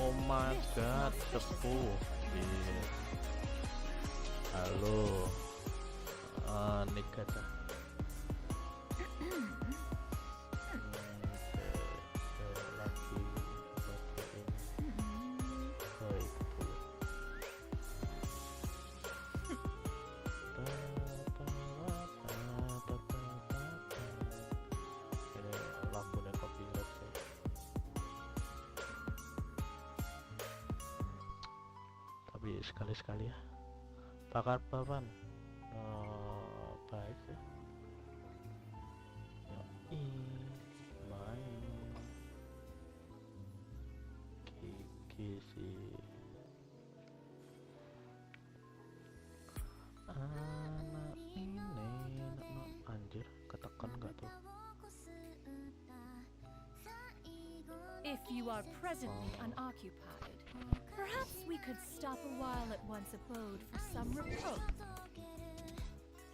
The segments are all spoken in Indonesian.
Oh my god, tepuh. Halo, nikah dah. Lagi lagunya copyright sih. Tapi sekali-sekali ya bakar papan baik sih. Main Kiki sih anak ini anjir, ketekan nggak tuh? If you are presently unoccupied, perhaps we could stop a while at one's abode for some repose.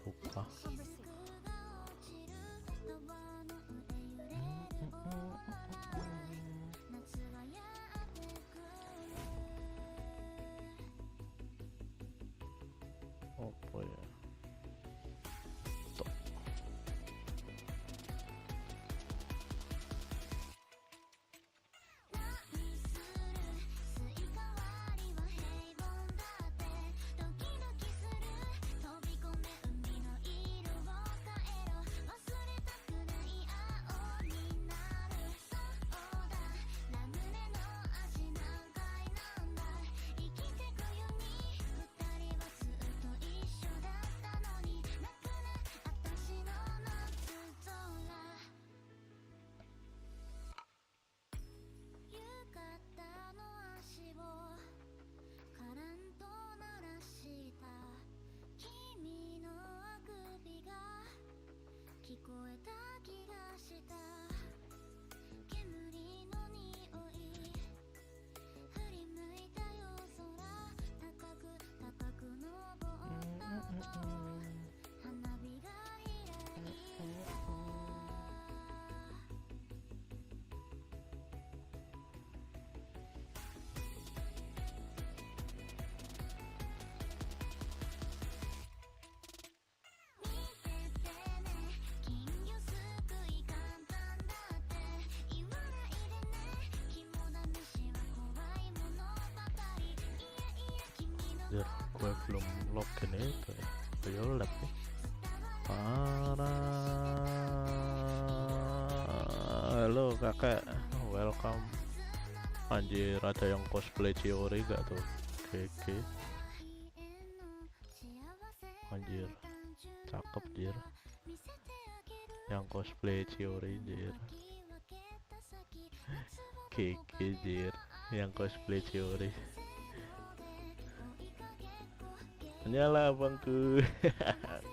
Lupa. Apa ya? Stop. Gue belum login itu ya, violet nih. Halo kakak, welcome. Anjir, ada yang cosplay chiori gak tuh? Keke. Anjir, cakep jir. Yang cosplay chiori jir. Keke jir, yang cosplay chiori. Nyala abangku.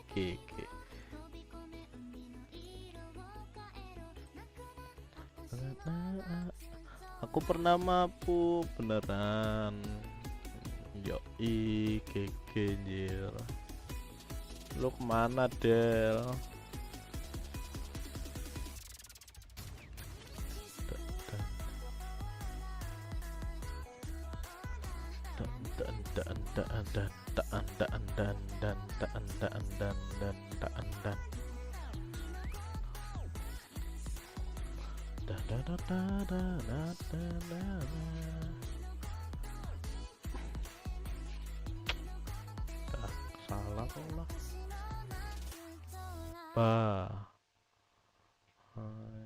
Keke. Aku pernah mampu beneran. Yoi, Keke jir. Lu kemana Del? astagfirullah. Bah. Hai.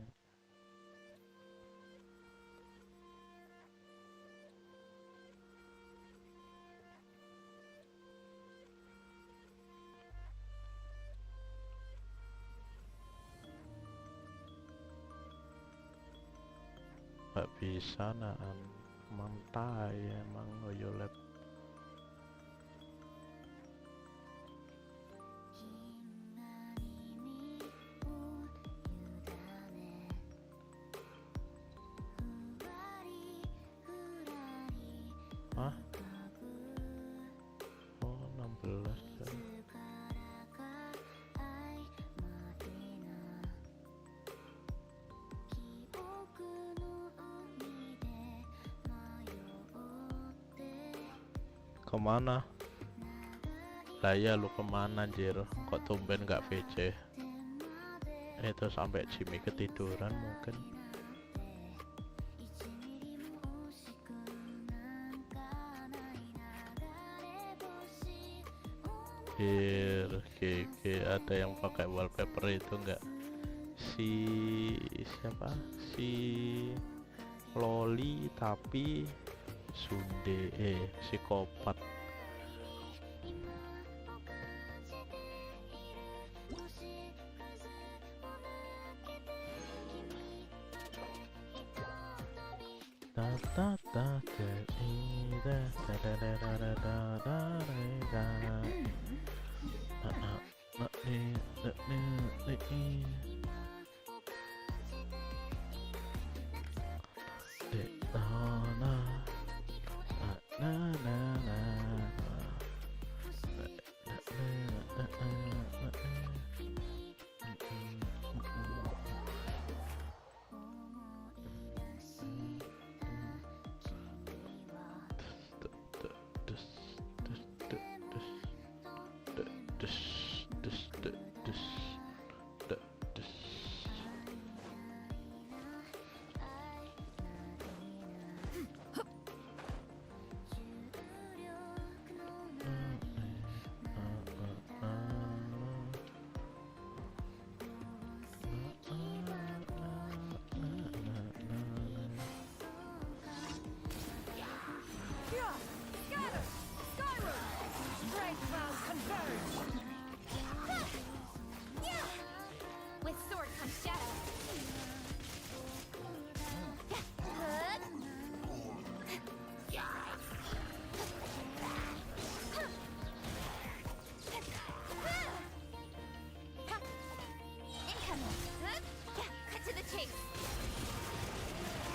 Gak bisa naan mantai emang oyolep. Hah? Oh 16 ya. Kemana? Lah ya lu kemana anjir? Kok tumben gak VC? Itu sampai Jimmy ketiduran mungkin. Here, GG ada yang pakai wallpaper itu enggak? Si siapa? Si Loli tapi Sunde psikopat. With sword comes shadow. Incoming. Cut to the chase.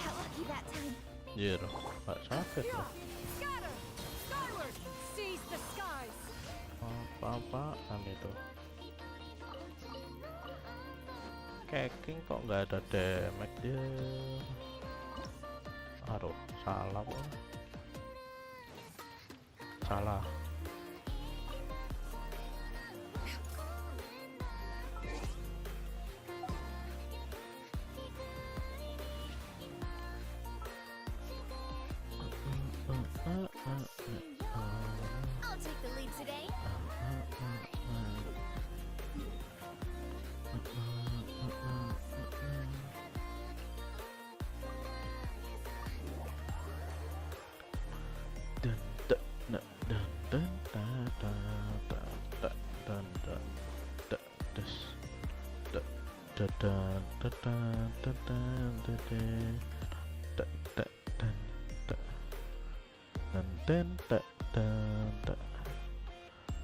Got lucky that time. Anjir, gak sakit loh. Scatter. Skyward. Seize the skies. Apa-apaan itu? Keking kok nggak ada damage dia. Aduh, salah kok. Salah. I'll take the lead today.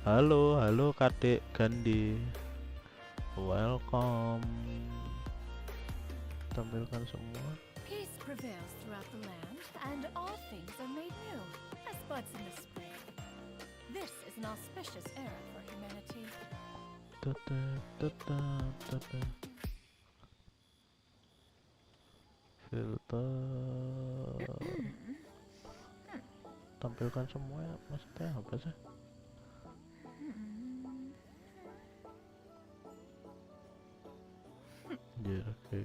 Halo, halo Kadek Gandhi. Welcome. Tampilkan semua. Peace prevails throughout the land, and all things are made new, as buds in the spring. This is an auspicious era for humanity. Filter. Tampilkan semua ya, maksudnya apa sih? Anjir, oke.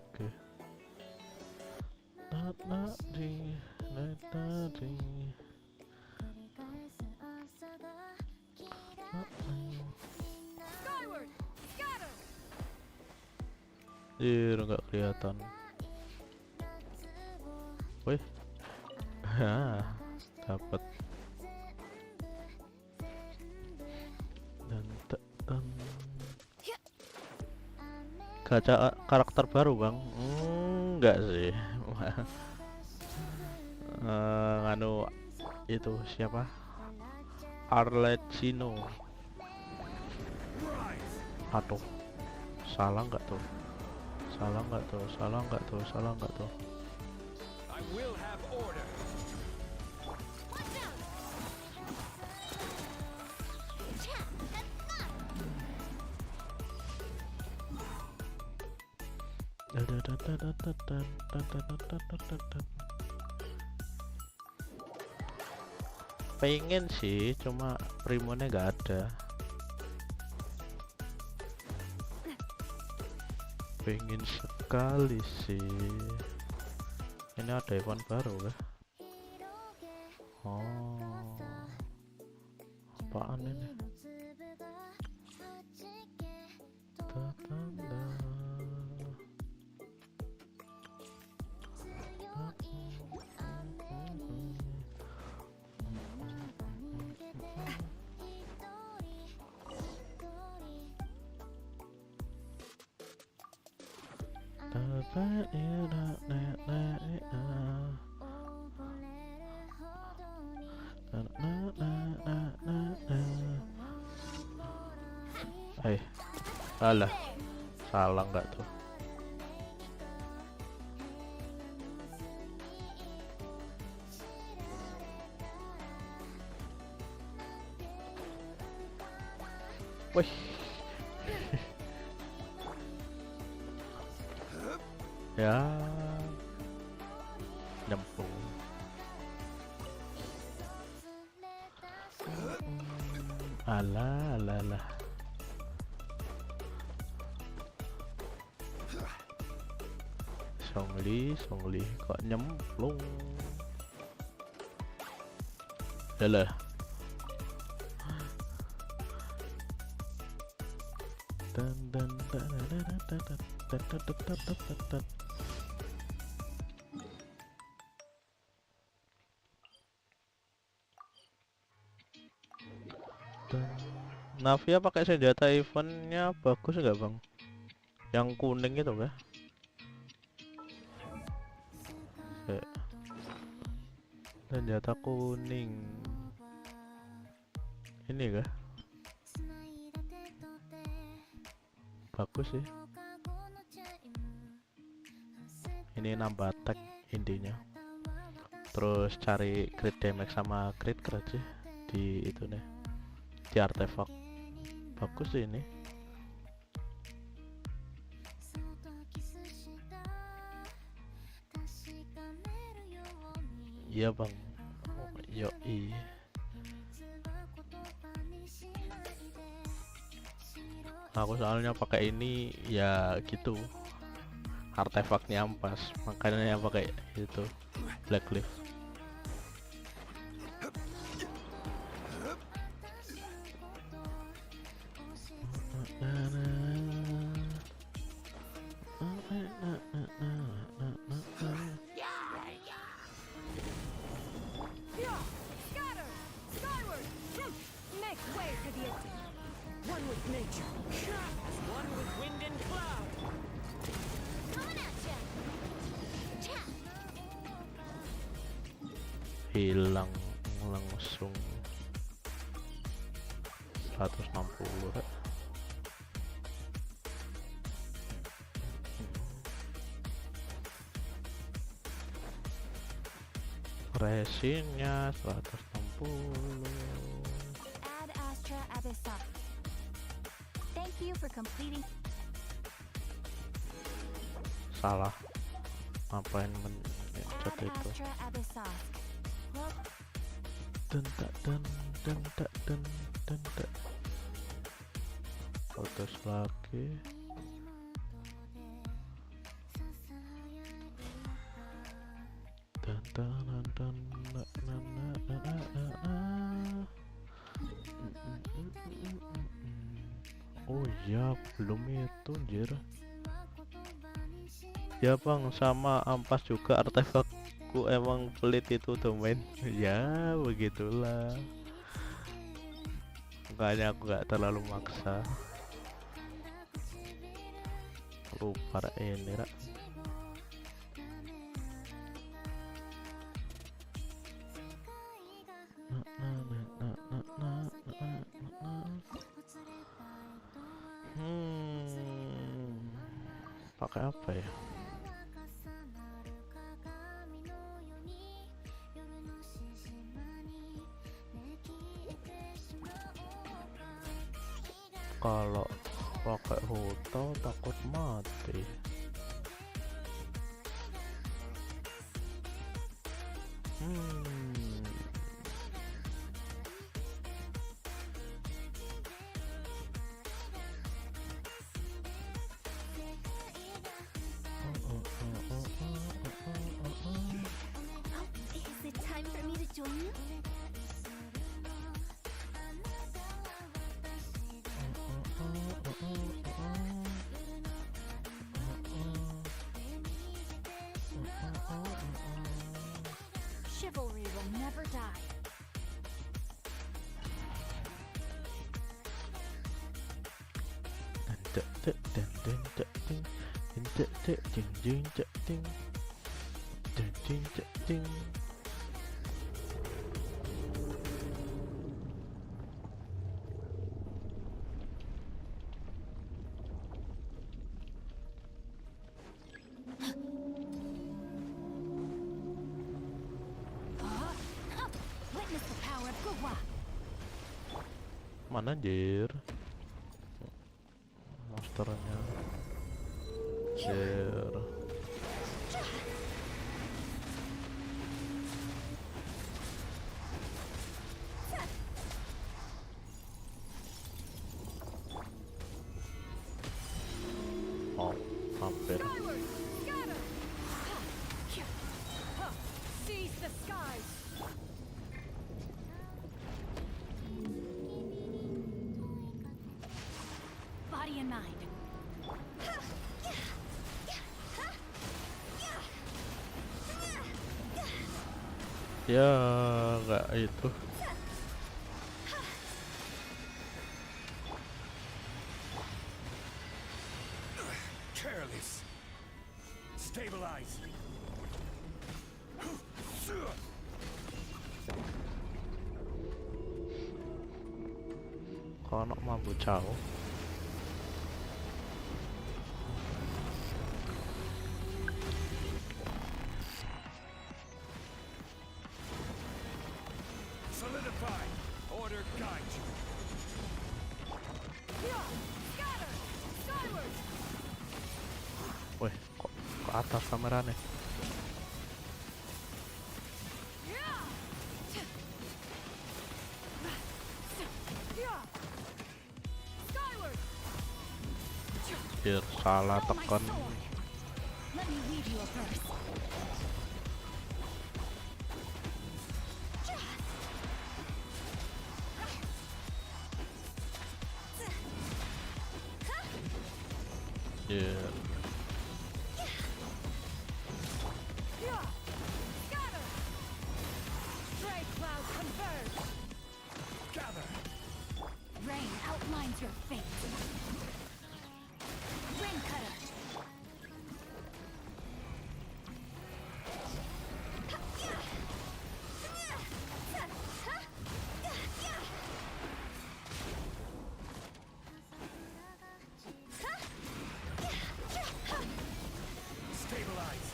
nggak kelihatan. Wih, dapat. Dan gacha karakter baru bang? Enggak sih. Nganu itu siapa? Arlecchino. Aduh, salah nggak tuh? Salah nggak tuh? Salah nggak tuh? Salah nggak tuh? I will have order. Pengen sih, cuma primonnya nggak ada. Pengen sekali sih. Ini ada event baru kah? Oh, apaan ini? Tatanda. Alah, salah nggak tuh? Wih. Ya, nyemplung. Alah, alah, alah. Songli kok nyemplung. Yalah. Navia pakai senjata eventnya bagus nggak bang? Yang kuning itu kah? Senjata kuning ini kah? Bagus sih. Ini nambah attack intinya. Terus cari crit damage sama crit aja di itu nih, di artefak. Bagus sih ini. Iya bang. Yoi. Aku soalnya pakai ini ya gitu, artefaknya ampas, makanya pakai itu Black Cliff. Hilang langsung 160 Rek. Resinnya 160. Ad Astra Abyssa. Thank you for completing. Salah, ngapain mencet Ad itu? Astra Abyssa. Dan tak putus lagi. Oh ya, belum itu anjir. Ya bang, sama ampas juga artefakku emang pelit itu domain. Ya begitulah, makanya aku nggak terlalu maksa. Lupa Rak, ini Rak. Pakai apa ya? Kalau pakai hotel takut mati. Is it time for me to join you? Chivalry will never die. Witness the power of Gua. Mana anjir monsternya? Anjir. Oh, hampir. Skyward! Scatter! Seize the skies! Body and mind. Ya nggak itu. Careless. Stabilize. Kono mambu cao. Solidify. Order guide you. Scatter! Skyward! Wih, kok ke atas kameranya? Skyward! Anjir, salah Follow my tekan. sword. Let me weave you a verse. Anjir. Scatter! Stray cloud converge! Gather. Rain outlines your fate. Rain cutter. Stabilize.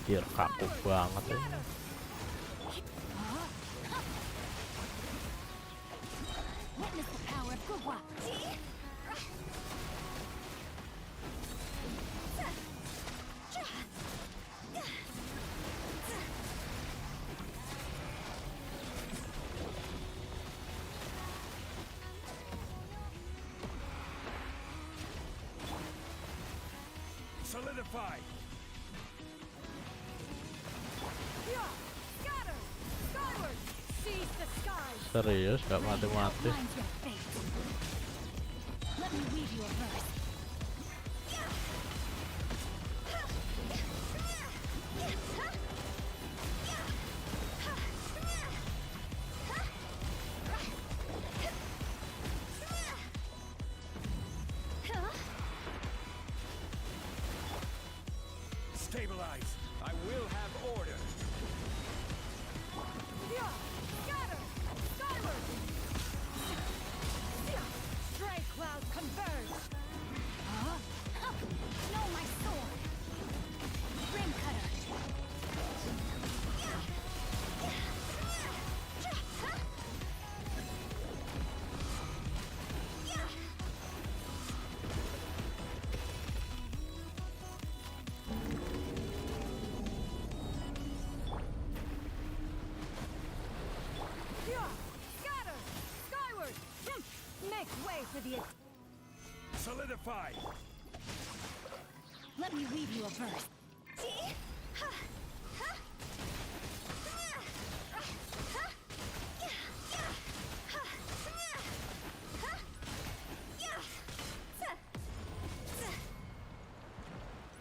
Anjir, kaku banget ya. Witness the power of Gua. Solidify. Scatter! Skyward! Seize the skies! Serius, gak Rain mati-mati. outlines your fate. Let me weave you a verse. pray for the. Solidify. Let me weave you a verse.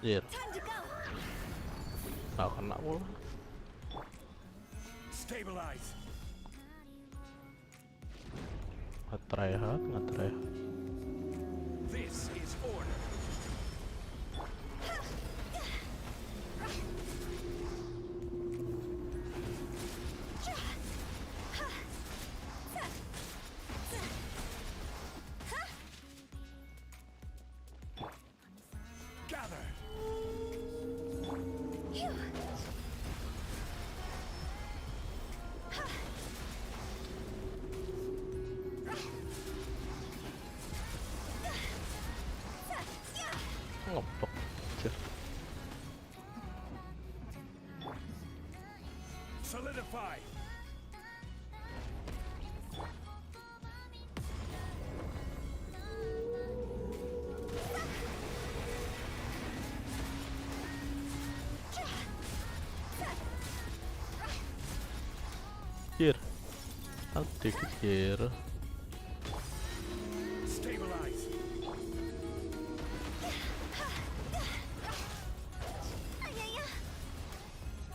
Jir, Time to go. gak kena pula. Stabilize. Nge-try hard. This is order. Gather. Ngepok. Jir. Solidify. Jir. Dikit jir. Stabilize.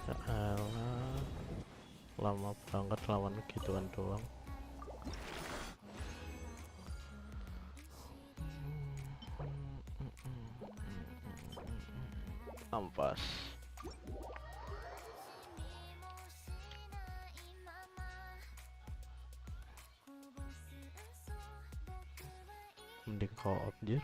Ya elah. Lama banget lawan gituan doang. Ampas. Mending co-op jir.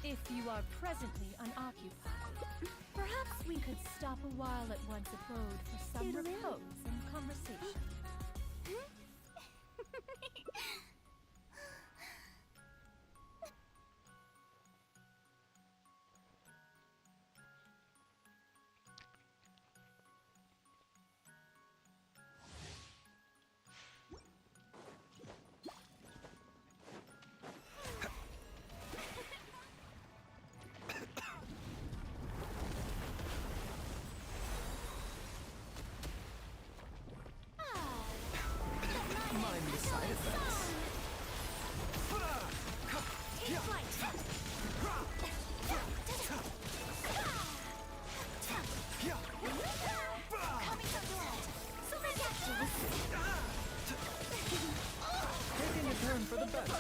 If you are presently unoccupied, perhaps we could stop a while at one's abode for some repose and conversation. Mind the side effects. Take flight. Coming from below. Taking a turn for the better.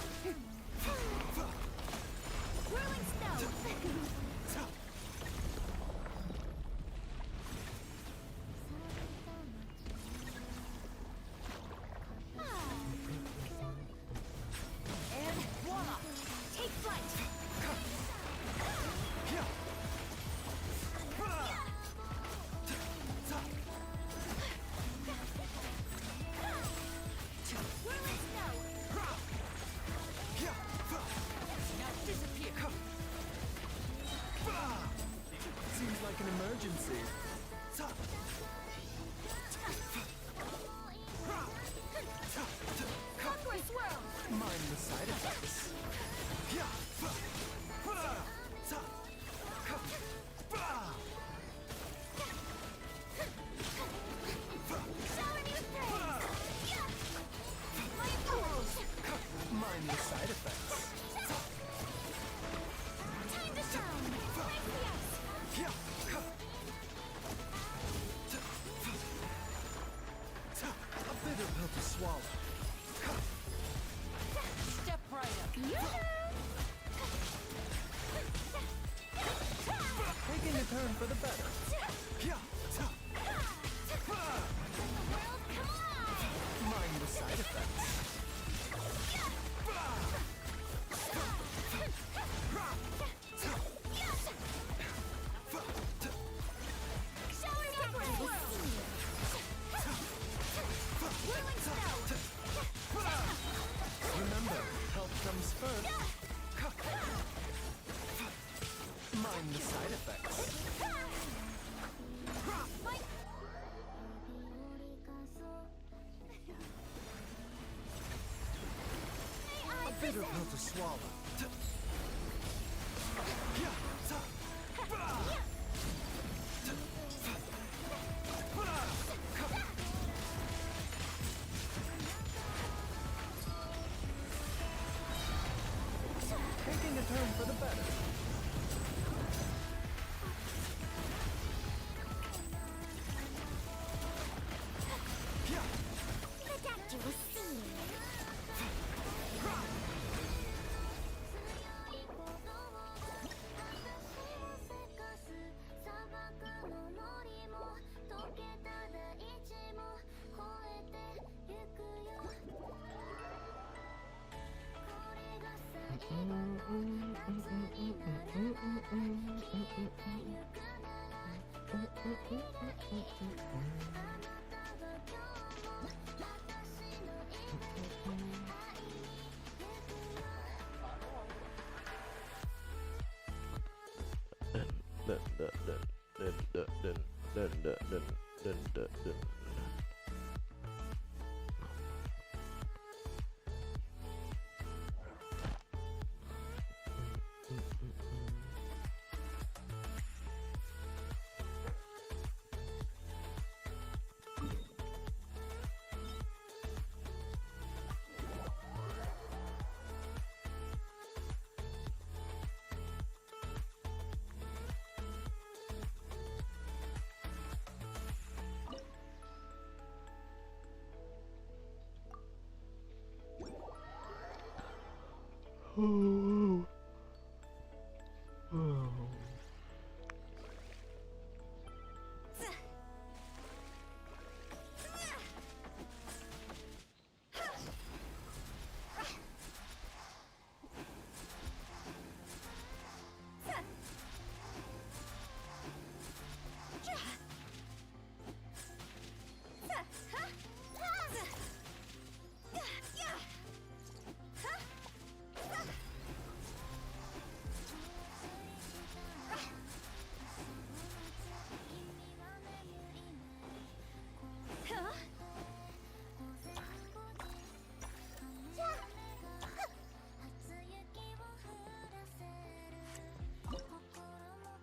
Whirling snow. And voila! Take flight! Whirling snow! Now disappear! the side effects. Time to shine. Yes. A bitter pill to swallow. Step right up. Taking a turn for the better. Mind the side effects. Shower separate world. Whirling snow. Remember, health comes first. Mind the side effects. A bitter pill to swallow. Taking a turn for the better. Adapt will see.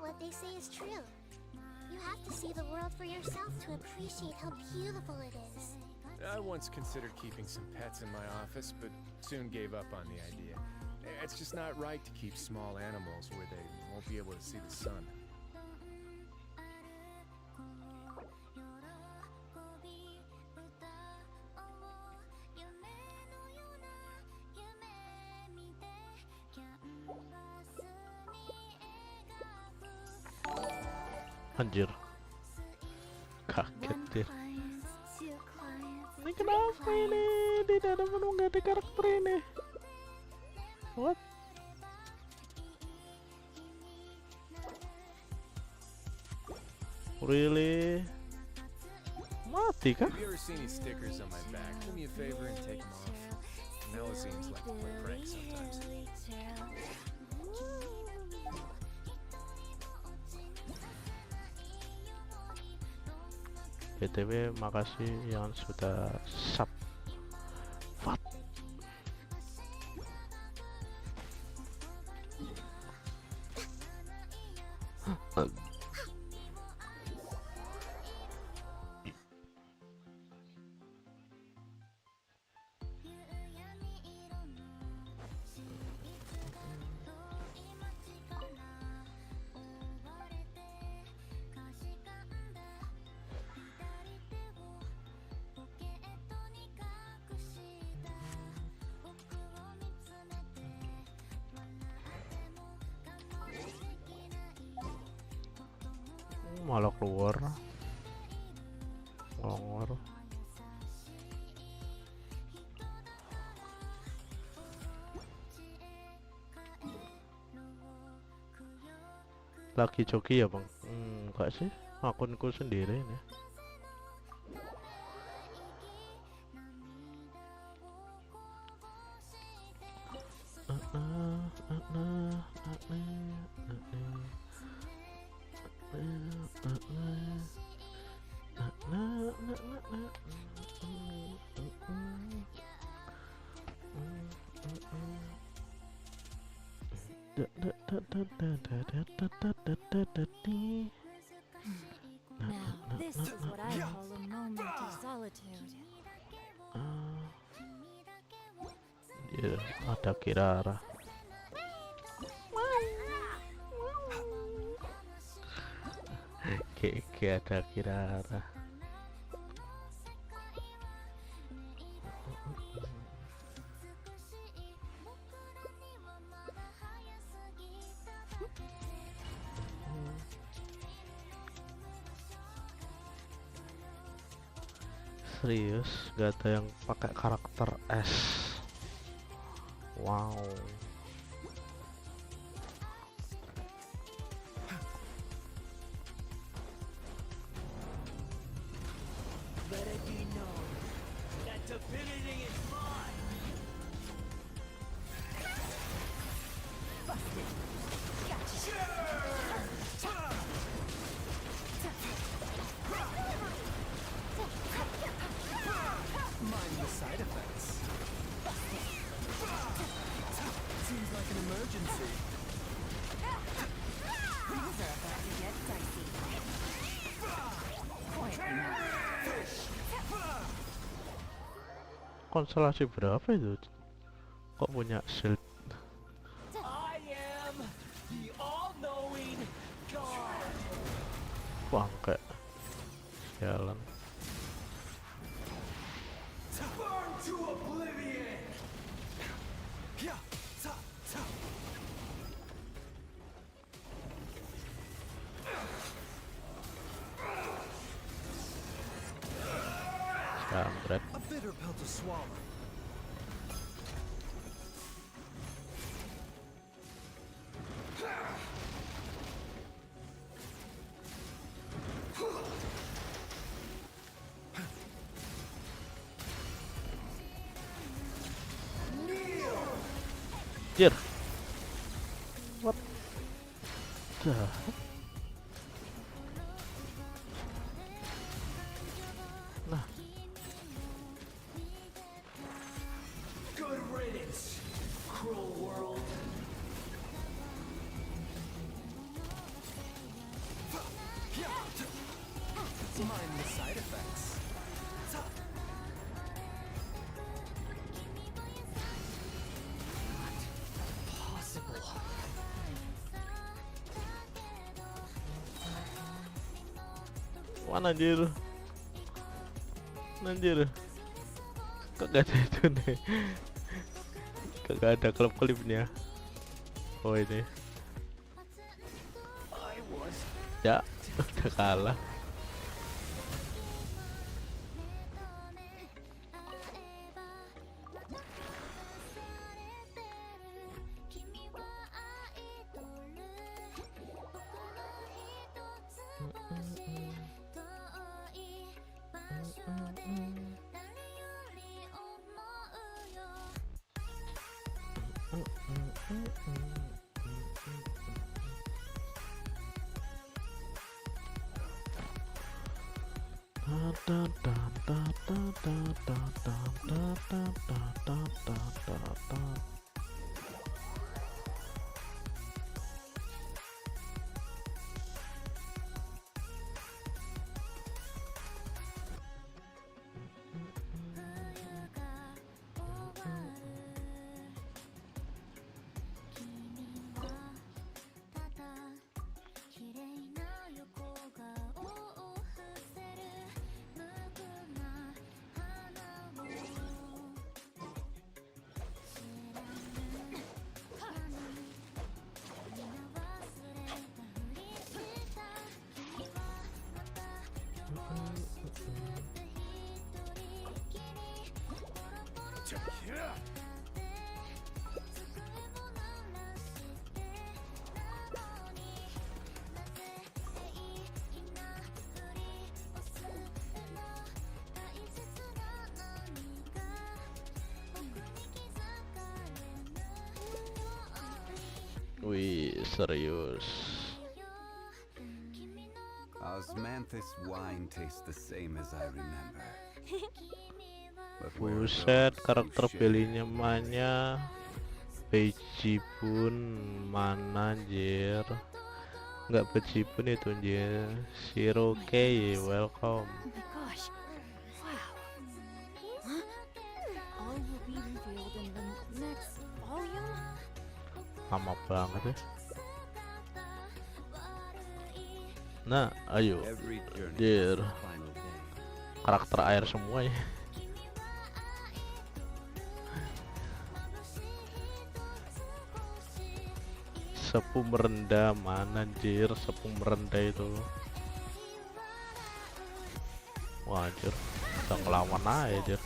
What they say is true. You have to see the world for yourself to appreciate how beautiful it is. I once considered keeping some pets in my office, but soon gave up on the idea. It's just not right to keep small animals where they won't be able to see the sun. Anjir, kaget dia. Clients, 2 clients. Ini kenapa ini? Tidak ada menu, nggak ada karakter ini. What? Really? Mati kah? Have you ever seen these stickers on my back? Do me a favor and take them off. Mela seems like to play pranks sometimes. BTW makasih yang sudah sub. What? Malah keluar ngongor. Lagi joki ya bang? Enggak sih, akunku sendiri nih. Now, this is what I call a moment of solitude. Ya, ada Kirara. Kayak ada Kirara. Serius, gak ada yang pakai karakter S. Wow. Let it be known that divinity is mine. Mind the side effects. Seems like an emergency. Things are about to get dicey. Quietly now. Konstelasi berapa itu? Kok punya shield? I am the all-knowing God. Bangke. Jalan. Burn to oblivion. Yeah, ta, ta. Jambret. A bitter pill to swallow. Jir. What the? Nah, Good riddance, cruel world. Mind the side effects. Possible. mana anjir? Anjir. Kok gak ada itu nih? Kagak ada klip-klipnya. Oh ini. I was Ya, udah kalah. Wih, serius. Osmanthus wine tastes the same as I remember. But where are Buset, those karakter who share pilihnya mana? Beji pun mana anjir? Nggak beji pun itu anjir. Shiroke, welcome. Oh my gosh. Wow. Huh? All will be revealed in the next volume? Lama banget ya. Nah, ayo. every journey Dear. has a final day? Karakter air semua ya. Sepu merendah mana anjir? Sepu merendah itu. Wah anjir, udah ngelawan aja anjir.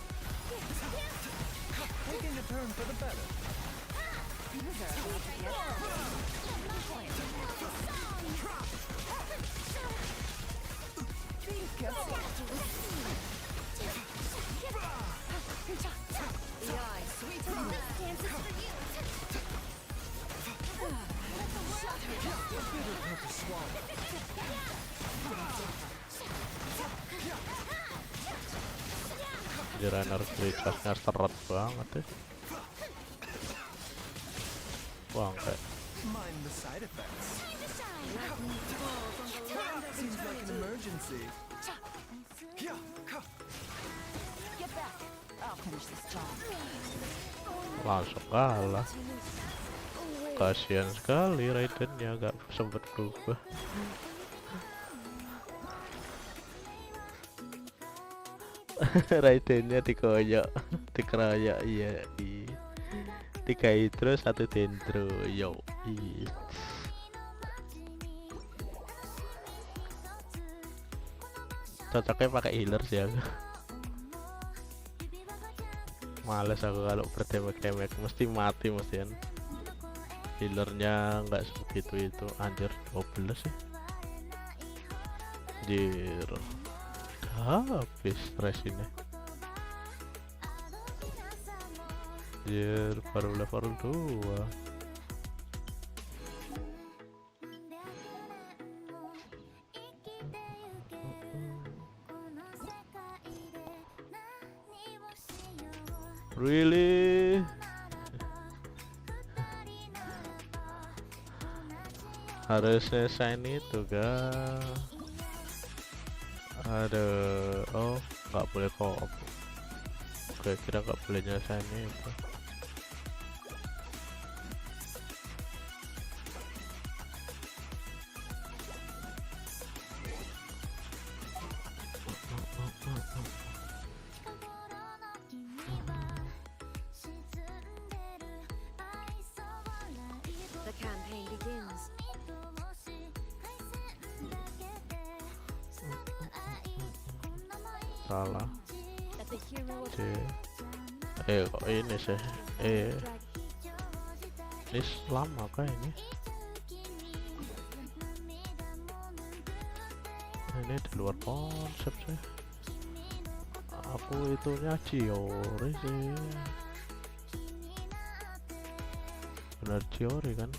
Anjir, energi charge-nya seret banget ya. Wah enggak. Mind the side effects. Seems like an emergency. Get back. I'll finish this job. Langsung kalah. Kasihan sekali Raidennya gak sempet berubah. Raidennya dikoyok, dikeroyok, iya, tiga hidro satu dendro, yo, cocoknya pakai healer sih aku. Males aku kalau berdemek-demek, mesti mati mestian. Healernya nggak sebegitu itu, anjir 12 sih. Anjir, habis stress ini. Anjir, baru level 2. Really? Harusnya shiny itu kan. Aduh, oh nggak boleh co-op. Oke, kira nggak boleh nyelesain itu. The campaign begins. Salah. That the hero of Kok ini sih? Ini lama kah ini? Ini di luar konsep sih. Aku itunya chiori sih. Benar chiori kan?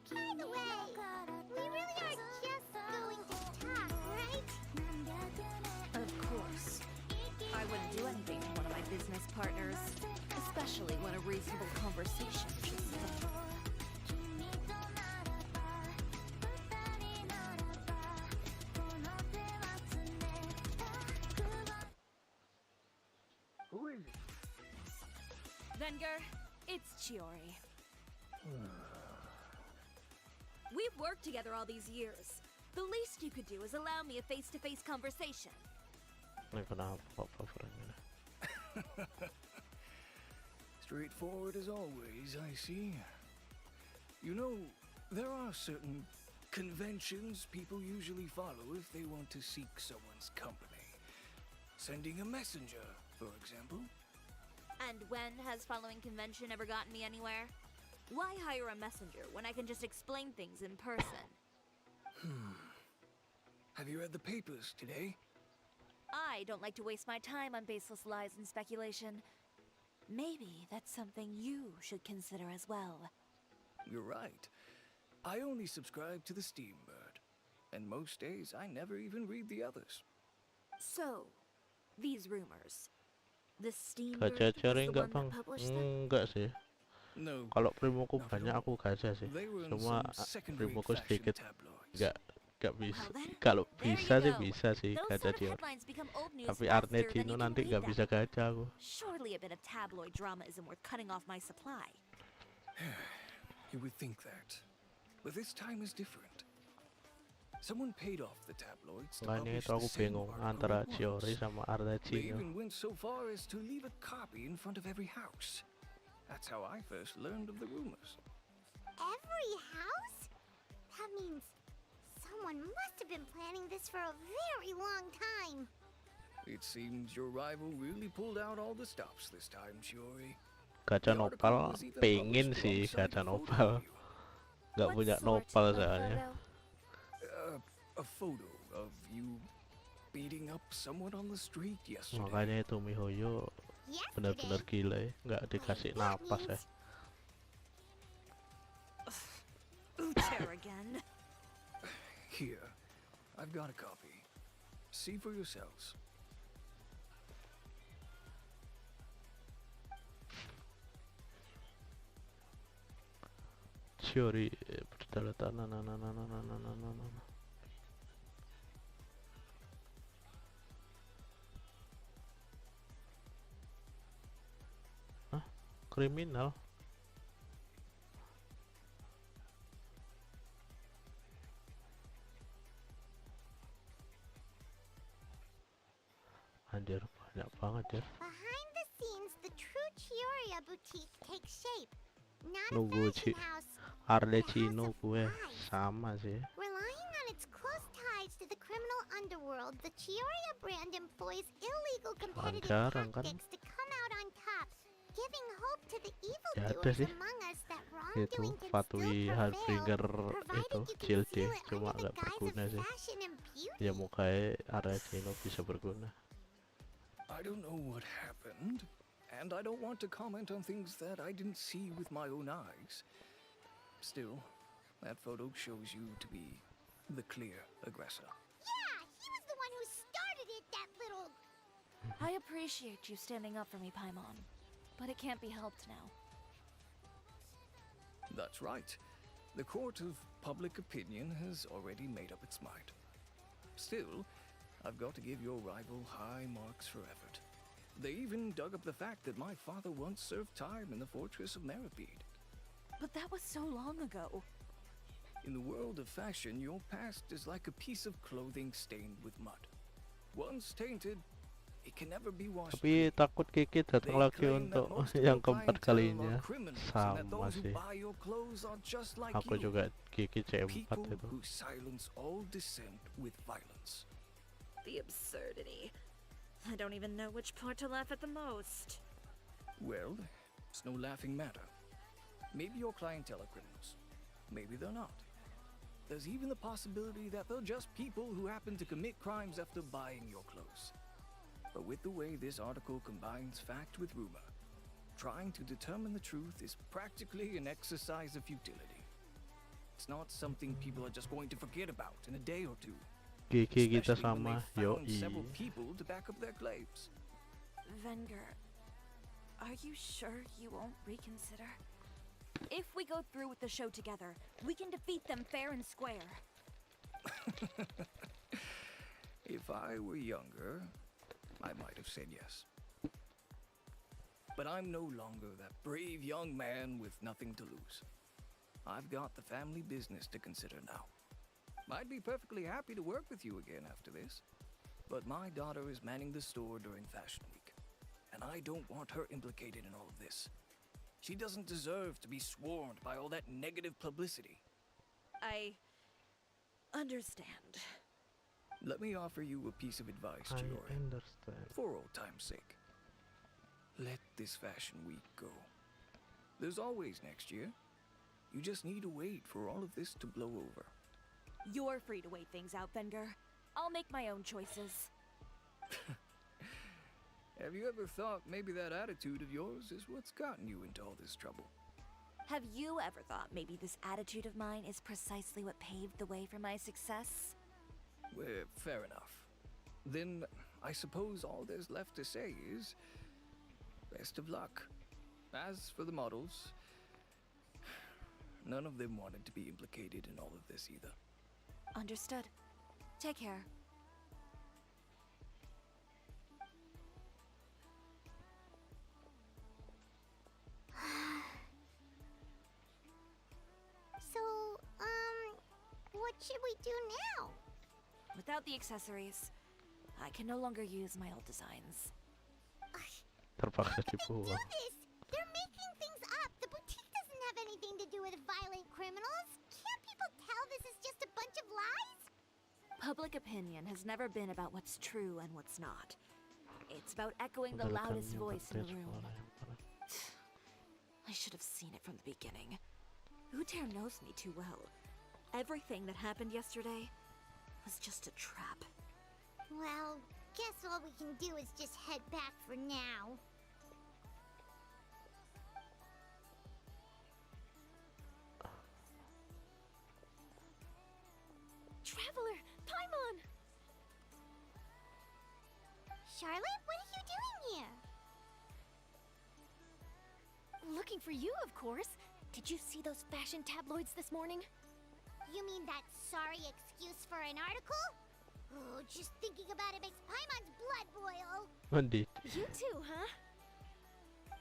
By the way, we really are just going to talk, right? Of course. I wouldn't do anything to one of my business partners, especially when a reasonable conversation should follow. Venger, it's Chiori. We've worked together all these years. The least you could do is allow me a face-to-face conversation. Ini kenapa kok favoritnya? Straightforward as always, I see. You know, there are certain conventions people usually follow if they want to seek someone's company. Sending a messenger, for example. And when has following convention ever gotten me anywhere? Why hire a messenger when I can just explain things in person? Have you read the papers today? I don't like to waste my time on baseless lies and speculation. Maybe that's something you should consider as well. You're right. I only subscribe to the Steambird. And most days I never even read the others. So, these rumors. The Steam Gacha was chiori the enggak one bang? that published them? Enggak sih. No, Kalau primoku not at banyak all. aku gacha sih. They were in Cuma some second-rate primoku fashion sedikit tabloids. nggak bisa. Well then, Kalau there bisa you sih go. bisa sih Those gacha sort of chiori. headlines become old news Tapi faster Arne than Cino you can nanti read nggak them. bisa gacha aku. Surely a bit of tabloid drama isn't worth cutting off my supply. You would think that. But this time is different. Someone paid off the tabloids to Makanya publish itu aku the same bingung article antara at Chiori once. sama Arne They Cino. even went so far as to leave a copy in front of every house. That's how I first learned of the rumors. Every house? That means someone must have been planning this for a very long time. It seems your rival really pulled out all the stops this time, Chiori. Gacha The article nopal was even pengen published sih alongside gacha a photo nopal. of you. Nggak What punya sort nopal of soalnya. photo? A photo of you beating up someone on the street yesterday. Makanya itu Mihoyo benar-benar Yesterday. gila ya. Nggak dikasih That napas ya. means- Uter again. Here, I've got a copy. See for yourselves. Chiori berdalatan. Hah? Kriminal? Anjir, banyak banget ya. Behind the scenes, the true Chioria boutique takes shape. Not a Nunggu fashion house, Arle Cino gue sama sih. relying on its close ties to the criminal underworld. The Chioria brand employs illegal competitive Jarang kan? tactics to come out on top, giving hope to the Ya ada evildoers sih. among us that Itu wrongdoing can Fatui still Hardfinger prevail, itu provided you Chill conceal deh, it cuma under the nggak guise of berguna sih. fashion and beauty. Ya mukanya Arle Cino bisa berguna. I don't know what happened, and I don't want to comment on things that I didn't see with my own eyes. Still, that photo shows you to be the clear aggressor. Yeah, he was the one who started it, that little... I appreciate you standing up for me, Paimon. But it can't be helped now. That's right. The court of public opinion has already made up its mind. Still, I've got to give your rival high marks for effort. They even dug up the fact that my father once served time in the fortress of Meripede. But that was so long ago. In the world of fashion, your past is like a piece of clothing stained with mud. Once tainted, it can never be washed Tapi clean. takut Kiki datang They lagi claim that untuk most of yang your keempat clientele kalinya. are criminals and that Sama those who sih. buy your clothes are just like Aku you. juga Kiki C4 People itu. who silence all dissent with violence. The absurdity. I don't even know which part to laugh at the most. Well, it's no laughing matter. Maybe your clientele are criminals. Maybe they're not. There's even the possibility that they're just people who happen to commit crimes after buying your clothes. But with the way this article combines fact with rumor, trying to determine the truth is practically an exercise of futility. It's not something people are just going to forget about in a day or two. Kiki kita Especially when sama. they've found Yoi. several people to back up their claims. Venger, are you sure you won't reconsider? If we go through with the show together, we can defeat them fair and square. If I were younger, I might have said yes. But I'm no longer that brave young man with nothing to lose. I've got the family business to consider now. I'd be perfectly happy to work with you again after this. But my daughter is manning the store during Fashion Week, and I don't want her implicated in all of this. She doesn't deserve to be swarmed by all that negative publicity. I understand. Let me offer you a piece of advice, I Chiori, understand. for old time's sake. Let this fashion week go. There's always next year. You just need to wait for all of this to blow over. You're free to wait things out, Venger. I'll make my own choices. Have you ever thought maybe that attitude of yours is what's gotten you into all this trouble? Have you ever thought maybe this attitude of mine is precisely what paved the way for my success? Well, fair enough. Then I suppose all there's left to say is best of luck. As for the models, none of them wanted to be implicated in all of this either. Understood. Take care. So, what should we do now? Without the accessories, I can no longer use my old designs. Terpaksa Do dibuang. this! They're making things up! The boutique doesn't have anything to do with violent criminals! Can't people tell this is just a bunch of lies? Public opinion has never been about what's true and what's not. It's about echoing the Kendalikan loudest yang voice in the update room. suara yang parah. I should have seen it from the beginning. Uter knows me too well. Everything that happened yesterday was just a trap. Well, guess all we can do is just head back for now. Traveler, Paimon! Charlotte, what are you doing here? Looking for you, of course. Did you see those fashion tabloids this morning? You mean that sorry excuse for an article? Oh, just thinking about it makes Paimon's blood boil. Mandi. You too, huh?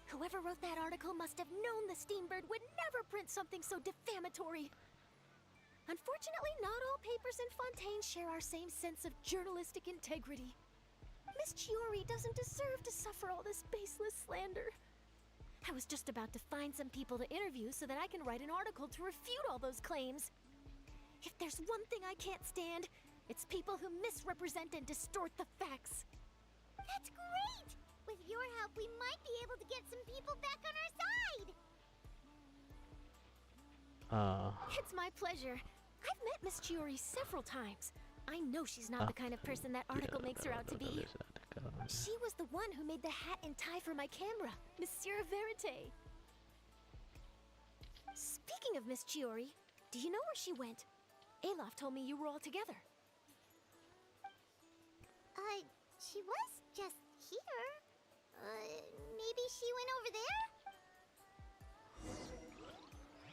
Whoever wrote that article must have known the Steambird would never print something so defamatory. Unfortunately, not all papers in Fontaine share our same sense of journalistic integrity. Miss Chiori doesn't deserve to suffer all this baseless slander. I was just about to find some people to interview so that I can write an article to refute all those claims. If there's one thing I can't stand, it's people who misrepresent and distort the facts. That's great! With your help, we might be able to get some people back on our side! It's my pleasure. I've met Miss Chiori several times. I know she's not the kind of person that article makes her out to be. She was the one who made the hat and tie for my camera, Monsieur Verite. Speaking of Miss Chiori, do you know where she went? Alof told me you were all together. She was just here. Maybe she went over there?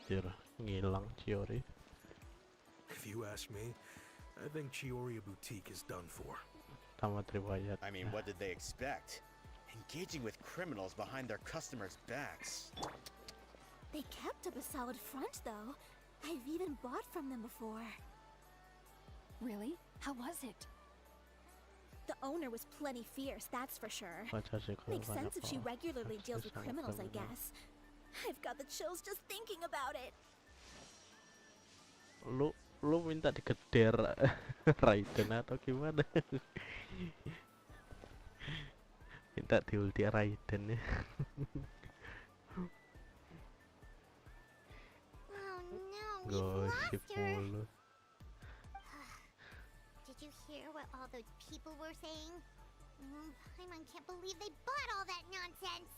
Anjir, ngilang Chiori. If you ask me, I think Chiori Boutique is done for. Tamat riwayat. I mean, what did they expect? Engaging with criminals behind their customers' backs. They kept up a solid front, though. I've even bought from them before. Really? How was it? The owner was plenty fierce, that's for sure. Baca sih kalau Makes banyak sense if she orang. regularly Pasti deals with sangat criminals, I kriminal. guess. I've got the chills just thinking about it. Lu minta digeder Raiden atau gimana? Minta diulti Raiden ya. Oh no, we've Gosip lost her. mulu. Did you hear what all those people were saying? Paimon can't believe they bought all that nonsense.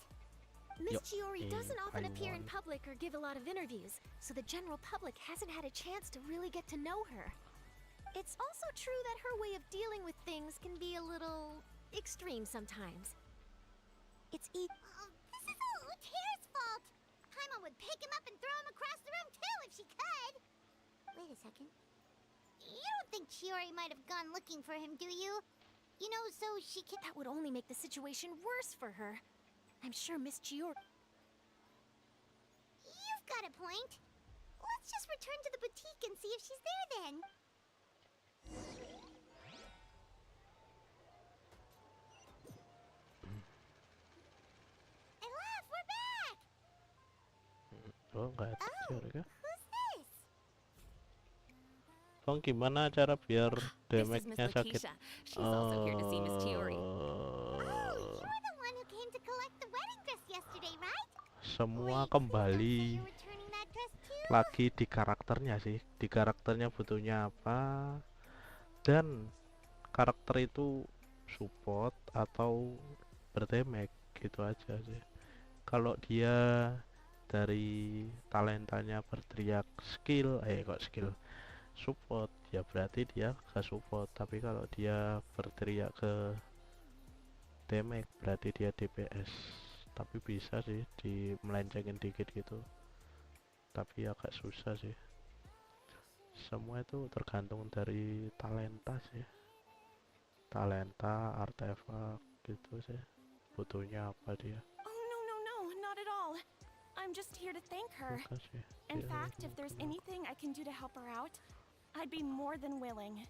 Miss Yup, Chiori doesn't often appear in Paimon. public or give a lot of interviews, so the general public hasn't had a chance to really get to know her. It's also true that her way of dealing with things can be a little extreme sometimes. It's This is all Uter's fault. Paimon would pick him up and throw him across the room too if she could. Wait a second. You don't think Chiori might have gone looking for him, do you? You know, so she can... that would only make the situation worse for her. I'm sure Miss Chiori... You've got a point. Let's just return to the boutique and see if she's there then. Elaf, we're back! Oh, nggak ada chiori kah? Who's this? Bang, gimana cara biar This is Miss damage-nya sakit? Lakeisha. She's also here to see Miss Chiori. Oh, you're the one who came to collect the wedding dress yesterday, right? Semua Wait, kembali so you're returning that dress too? lagi di karakternya sih, di karakternya butuhnya apa, dan karakter itu support atau berdamage gitu aja sih. Kalau dia dari talentanya berteriak skill, kok skill support, ya berarti dia ke support. Tapi kalau dia berteriak ke damage, berarti dia DPS. Tapi bisa sih di melencengin dikit gitu, tapi agak susah sih. Semua itu tergantung dari talenta sih, talenta, artefak gitu sih, butuhnya apa dia. Oh, no, not at all. I'm just here to thank her. Makasih. In Dia fact, if there's anything I can do to help her out, I'd be more than willing.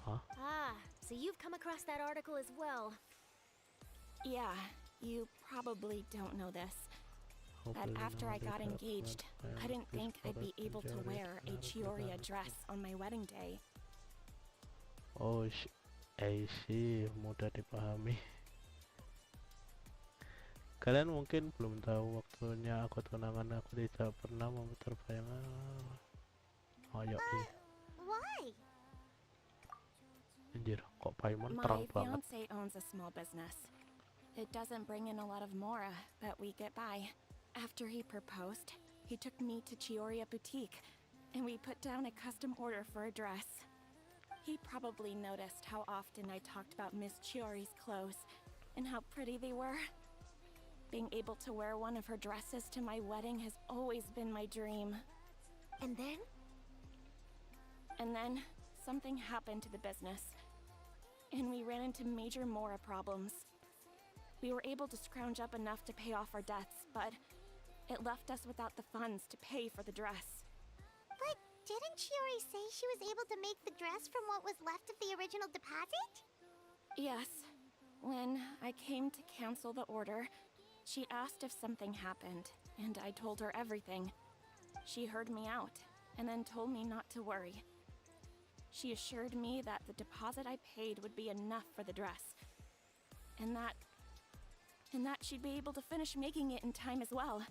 Ah, so you've come across that article as well. Yeah, you probably don't know this, but after I got engaged, I didn't think I'd be able to wear a Chioria dress on my wedding day. Oh, I see, mudah dipahami. Kalian mungkin belum tahu, waktunya aku tunangan aku tidak pernah memutar bayangan. Oh ya, Why? anjir, kok Paimon My terang banget. fiance owns a small business. It doesn't bring in a lot of mora, but we get by. After he proposed, he took me to Chioria Boutique, and we put down a custom order for a dress. He probably noticed how often I talked about Miss Chiori's clothes, and how pretty they were. Being able to wear one of her dresses to my wedding has always been my dream. And then? And then, something happened to the business, and we ran into major mora problems. We were able to scrounge up enough to pay off our debts, but it left us without the funds to pay for the dress. But didn't Chiori say she was able to make the dress from what was left of the original deposit? Yes. When I came to cancel the order, she asked if something happened, and I told her everything. She heard me out, and then told me not to worry. She assured me that the deposit I paid would be enough for the dress, and that she'd be able to finish making it in time as well.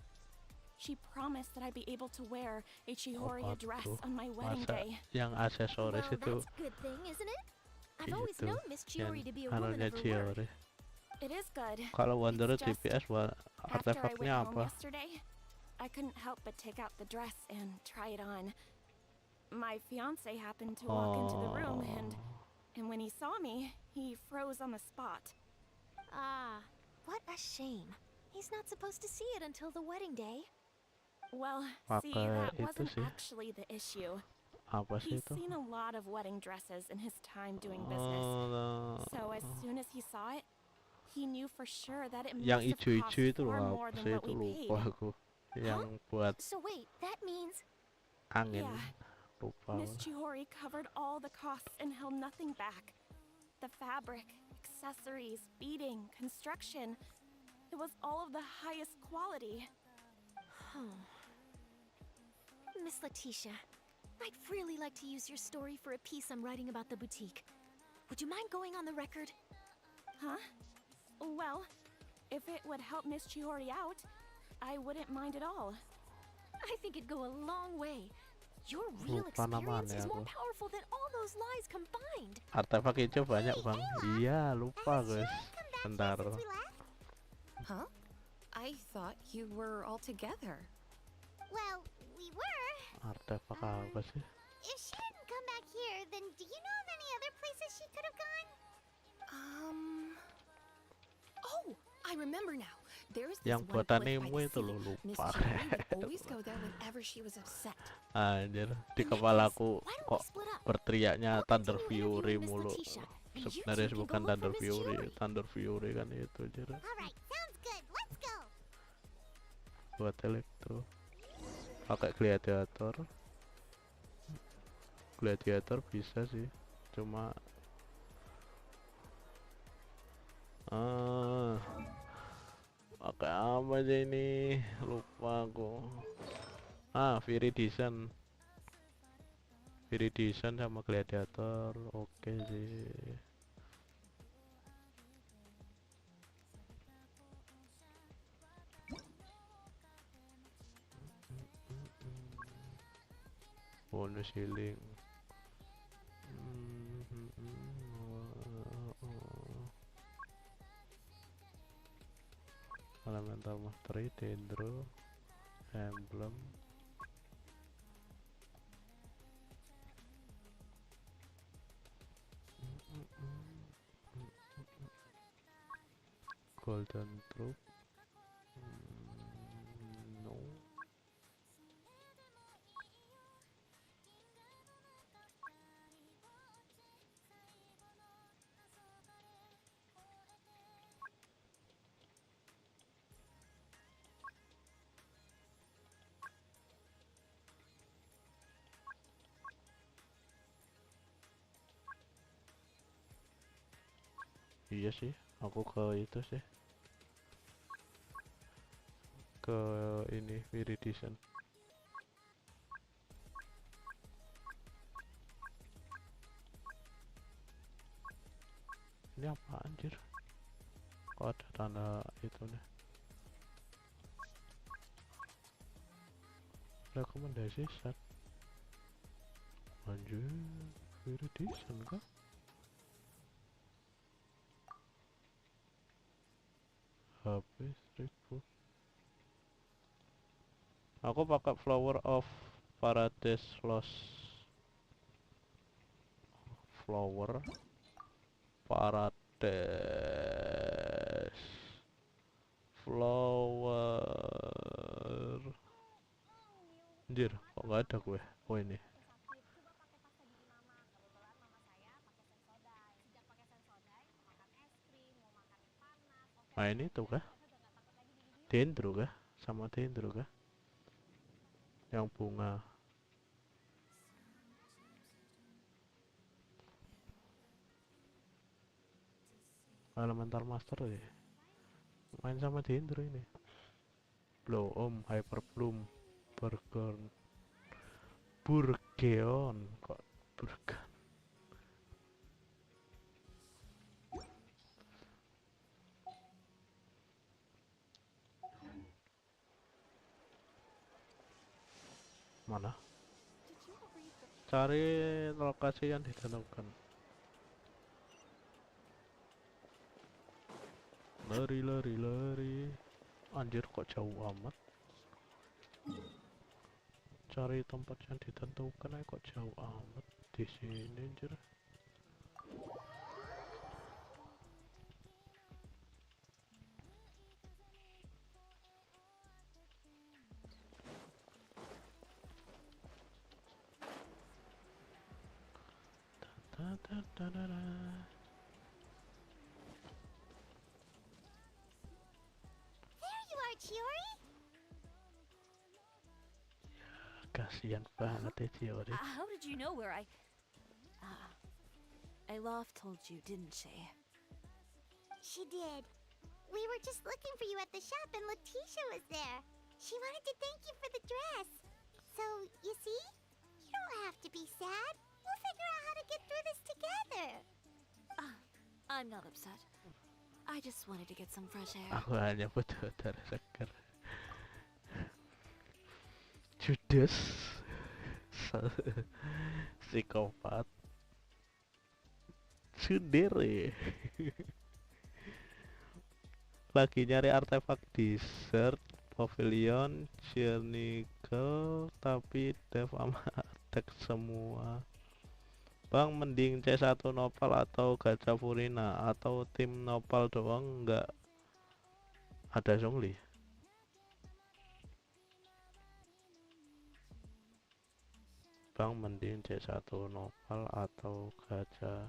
She promised that I'd be able to wear a Chioria dress on my wedding Masa day. yang aksesoris Well, itu that's a good thing, isn't it? I've always itu known Miss Chiori yang to be a woman anunya of her word. Chiori. It is good. Kalau Wonder It's just DPS after I went artefaknya home apa? yesterday, I couldn't help but take out the dress and try it on. My fiance happened to walk into the room, and when he saw me, he froze on the spot. Ah, what a shame. He's not supposed to see it until the wedding day. Well, see, Pakai that itu wasn't sih. actually the issue. Apa sih He's itu? seen a lot of wedding dresses in his time doing business. So as soon as he saw it, he knew for sure that it Yang must have cost ijo-ijo itu far loh, more apa than sih what itu, we lupa paid. aku. Yang buat So wait, that means angin, Yeah. lupa. Miss Chihori covered all the costs and held nothing back. The fabric, accessories, beading, construction. It was all of the highest quality. Miss Letitia, I'd really like to use your story for a piece I'm writing about the boutique. Would you mind going on the record? Huh? Well, if it would help Miss Chihori out, I wouldn't mind at all. I think it'd go a long way. Your real Lupa namanya experience is more aku. powerful than all those lies combined. Artefak hijau banyak bang. Iya lupa guys. Bentar. Since we left? Huh? I thought you were all together. Well, we were. Artefak apa sih? If she didn't come back here, then do you know of any other places she could have gone? Oh, I remember now. There's this Yang one buatan place by Nemo the itu sea. loh, Miss lupa. Chiori would always go there whenever she was upset. Anjir, di kepalaku Why don't we kok split up? berteriaknya I'll Thunder continue Fury interviewing Miss mulu. Letitia, and you Sebenarnya two can bukan go look Thunder for Miss Fury, Chiori. Thunder Fury kan itu anjir. Alright, sounds good. Let's go. Buat elektro. Pakai gladiator. Gladiator bisa sih. Cuma pakai apa aja ini? Lupa aku. Viridishan. Viridishan sama gladiator. Oke sih. Bonus healing. Elemental mastery, dendro, emblem. Golden troop. No. Iya sih, aku ke itu sih, ke ini Viridishan. Ini apa anjir? Kok ada tanda itu nih? Rekomendasi set. Anjir, Viridishan kah? HP street food. Aku pakai flower of paradise lost. Flower paradise. Flower. Anjir, kok nggak ada gue? Oh ini. Nah ini tuh kah? Dendro kah? Sama dendro kah? Yang bunga. Elemental master ya. Main sama dendro ini. Blow hyper bloom, burgeon, kok burgeon. Mana? Cari lokasi yang ditentukan. Lari. Anjir, kok jauh amat. Cari tempat yang ditentukan aja kok jauh amat. Di sini anjir. There you are, Chiori. Kasian banget ya Chiori. How did you know where I... Love told you, didn't she? She did. We were just looking for you at the shop and Letitia was there. She wanted to thank you for the dress. So, you see? You don't have to be sad. We'll figure out how to get through this together. I'm not upset. I just wanted to get some fresh air. Aku hanya butuh udara segar. Judes. Psikopat. Sundere. Lagi nyari artefak dessert pavilion Chernical tapi dev sama attack semua. Bang, mending C1 Nopal atau Gacha Furina atau tim Nopal doang, nggak ada Zhongli. Bang, mending C1 Nopal atau Gacha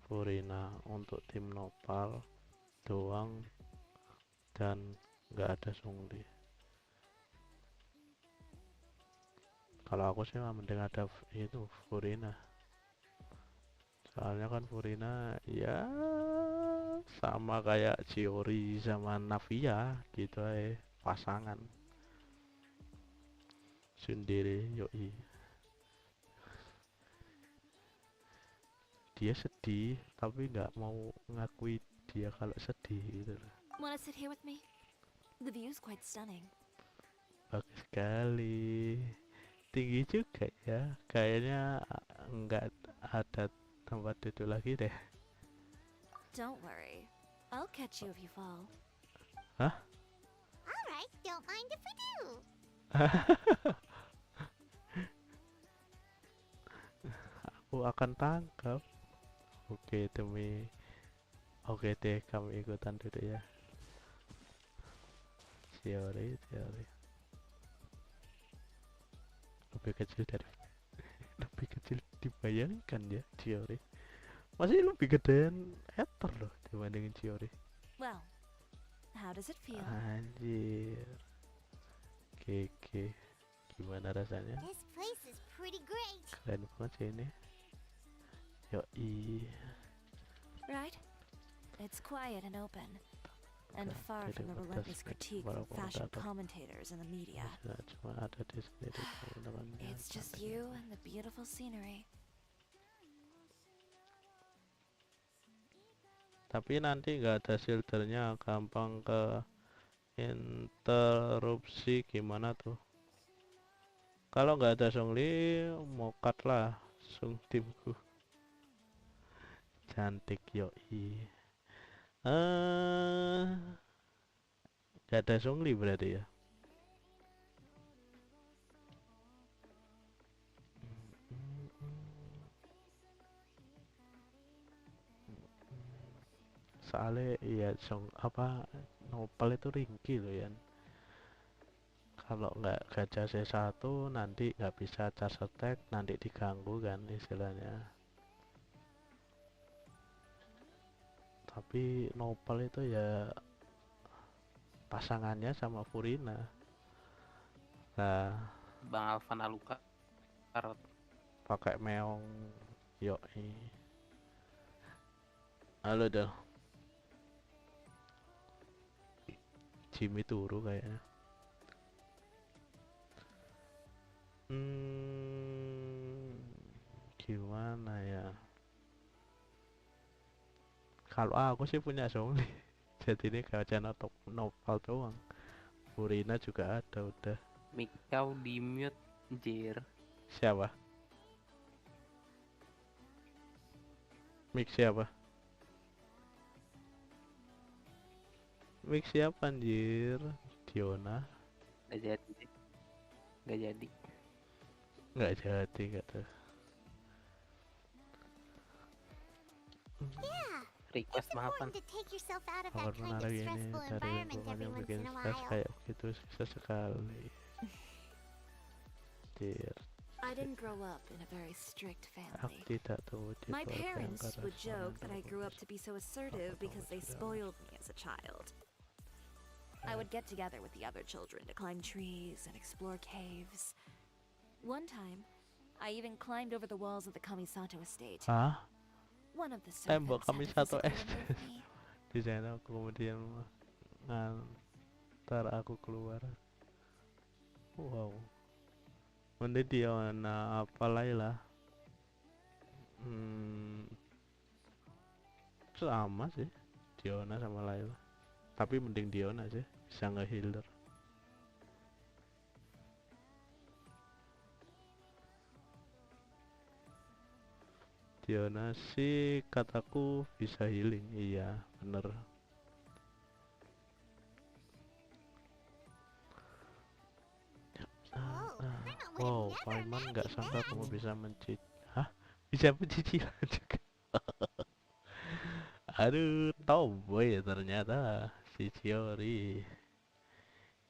Furina untuk tim Nopal doang dan nggak ada Zhongli. Kalau aku sih mending ada itu Furina. Soalnya kan Furina ya sama kayak Chiori sama Navia gitu pasangan. Sundere, yoi. Dia sedih tapi nggak mau ngakui dia kalau sedih gitu loh. Wanna sit here with me? The view's quite stunning. Bagus sekali, tinggi juga ya, kayaknya nggak ada tempat duduk lagi deh. Don't worry. I'll catch you if you fall. Hah? Alright, don't mind if we do. Aku akan tangkap. Oke demi, oke deh, kami ikutan duduk ya. Chiori lebih kecil dari lebih kecil dibayangkan ya. Chiori masih lebih gedean Ether loh dibandingin Chiori. Well, how does it feel? Anjir, Keke, gimana rasanya? This place is pretty great. Keren banget sih ini. Yoi. Right? It's quiet and open, and far from the relentless critique from fashion commentators and the media. Cuma ada di sini teman-temannya. It's just you and the beautiful scenery. Tapi nanti nggak ada filternya, gampang ke interupsi gimana tuh? Kalau nggak ada Songli, mau cut lah Sung timku. Cantik yoi. Nggak ada Songli berarti ya? Soalnya iya Nopal itu ringkih loh ya. Kalau nggak gajah C1 nanti nggak bisa charge attack, nanti diganggu kan istilahnya. Tapi Nopal itu ya pasangannya sama Furina. Nah, Bang Alvan Aluka pakai meong yoi. Halo dah. Jimmy turu kayaknya. Gimana ya? Kalau aku sih punya Songli. Jadi ini gajah Nopal doang. Furina juga ada udah. Mic kau di mute, Jir. Siapa? Mic siapa? Mic siapa anjir? Diona? Gak jadi. Gak jadi. Nggak jadi kata. Yeah. Request It's maafan. important to take yourself out of that Awal kind of menarik ini stressful dari environment lingkungan every yang once bikin in a stres while. kayak gitu sesekali. Dir. I didn't grow up in a very strict Aku family. tidak tumbuh di My keluarga yang parents keras would joke that I namun grew up to be so assertive because they spoiled me as a child. I would get together with the other children to climb trees and explore caves. One time, I even climbed over the walls of the Kamisato estate. Hah? One of the Tembok servants kami had satu physically SD. removed me. Di sana aku kemudian ngantar aku keluar. Wow. Nanti Diona apa Laila? Sama sih Diona sama Laila. Tapi mending Diona sih, bisa nge-healer. Diona sih kataku bisa healing, iya bener. Wow, Paiman nggak sangka kamu bisa mencicil. Hah? Bisa mencicilan juga. Aduh, tomboy ya ternyata si Chiori.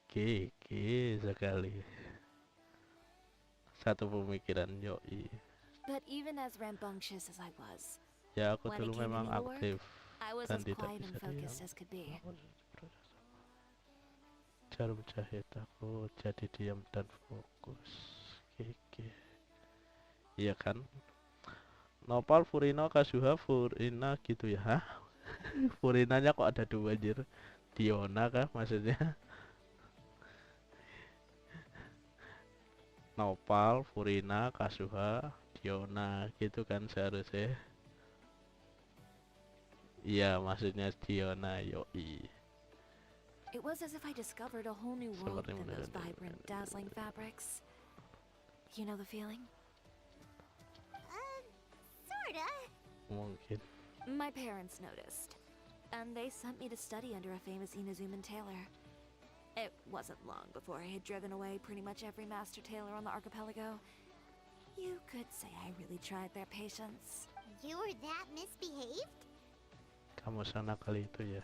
Keke sekali. Satu pemikiran yoi. But even as rambunctious as I was, Ya aku when dulu it came to memang needlework, aktif I was dan as tidak quiet bisa and focused diam. as could be. Jarum jahit aku jadi diam dan fokus. Keke. Iya kan? Nopal, Furina, Kazuha, Furina gitu ya. Hah? Furinanya kok ada dua anjir? Diona kah maksudnya? Nopal, Furina, Kasuha, Diona gitu kan seharusnya. Iya, maksudnya Diona, yoi. It was as if I discovered a whole new world Seperti within those mendengar- vibrant, dazzling fabrics. You know the feeling? Sorta. Mungkin. My parents noticed, and they sent me to study under a famous Inazuman tailor. It wasn't long before I had driven away pretty much every master tailor on the archipelago. You could say I really tried their patience. You were that misbehaved? Kamu sana kali itu ya.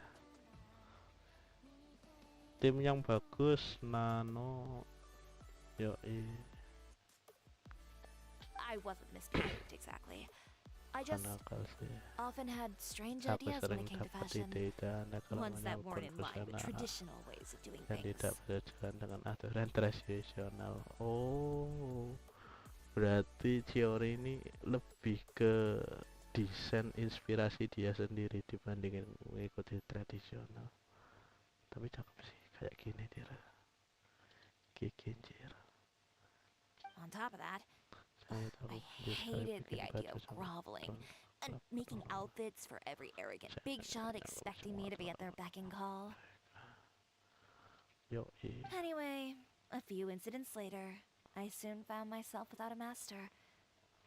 Tim yang bagus, Nano, yoi. I wasn't misbehaved exactly. I just Nakal sih. often had strange Aku ideas when sering it came to dapat fashion. ide-ide aneh kalau Ones that weren't in menyambut line with busana traditional ways of doing yang things. tidak berjalan dengan aturan tradisional. Oh, berarti Chiori ini lebih ke desain inspirasi dia sendiri dibandingin mengikuti tradisional. Tapi cakep sih, kayak gini dia. Kikinjir. On top of that, Saya tahu I dia sekali hated the bikin idea baju of sama groveling and perempuan. making outfits for every arrogant big shot expecting me to be at their beck and call. Yoi. Anyway, a few incidents later, I soon found myself without a master.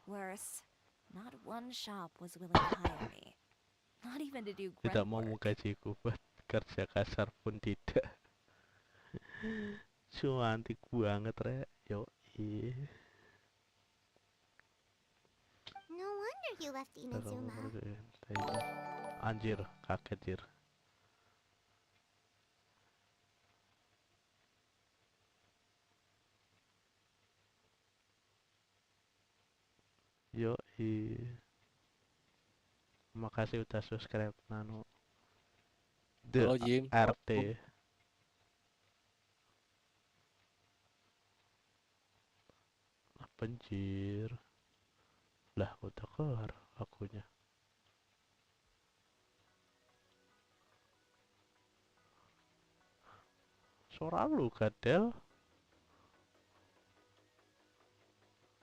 Worse, not one shop was willing to hire me. Not even to do Tidak grunt mau work. menggajiku buat kerja kasar pun tidak. Cuantik banget, Rek. Yoi. No wonder you left Inazuma. Anjir, kaget jir. Yoi. Makasih udah subscribe, Nano. Halo, Jim. RT. Apa anjir? Lah, udah kelar akunya. Suara lu, Gadel.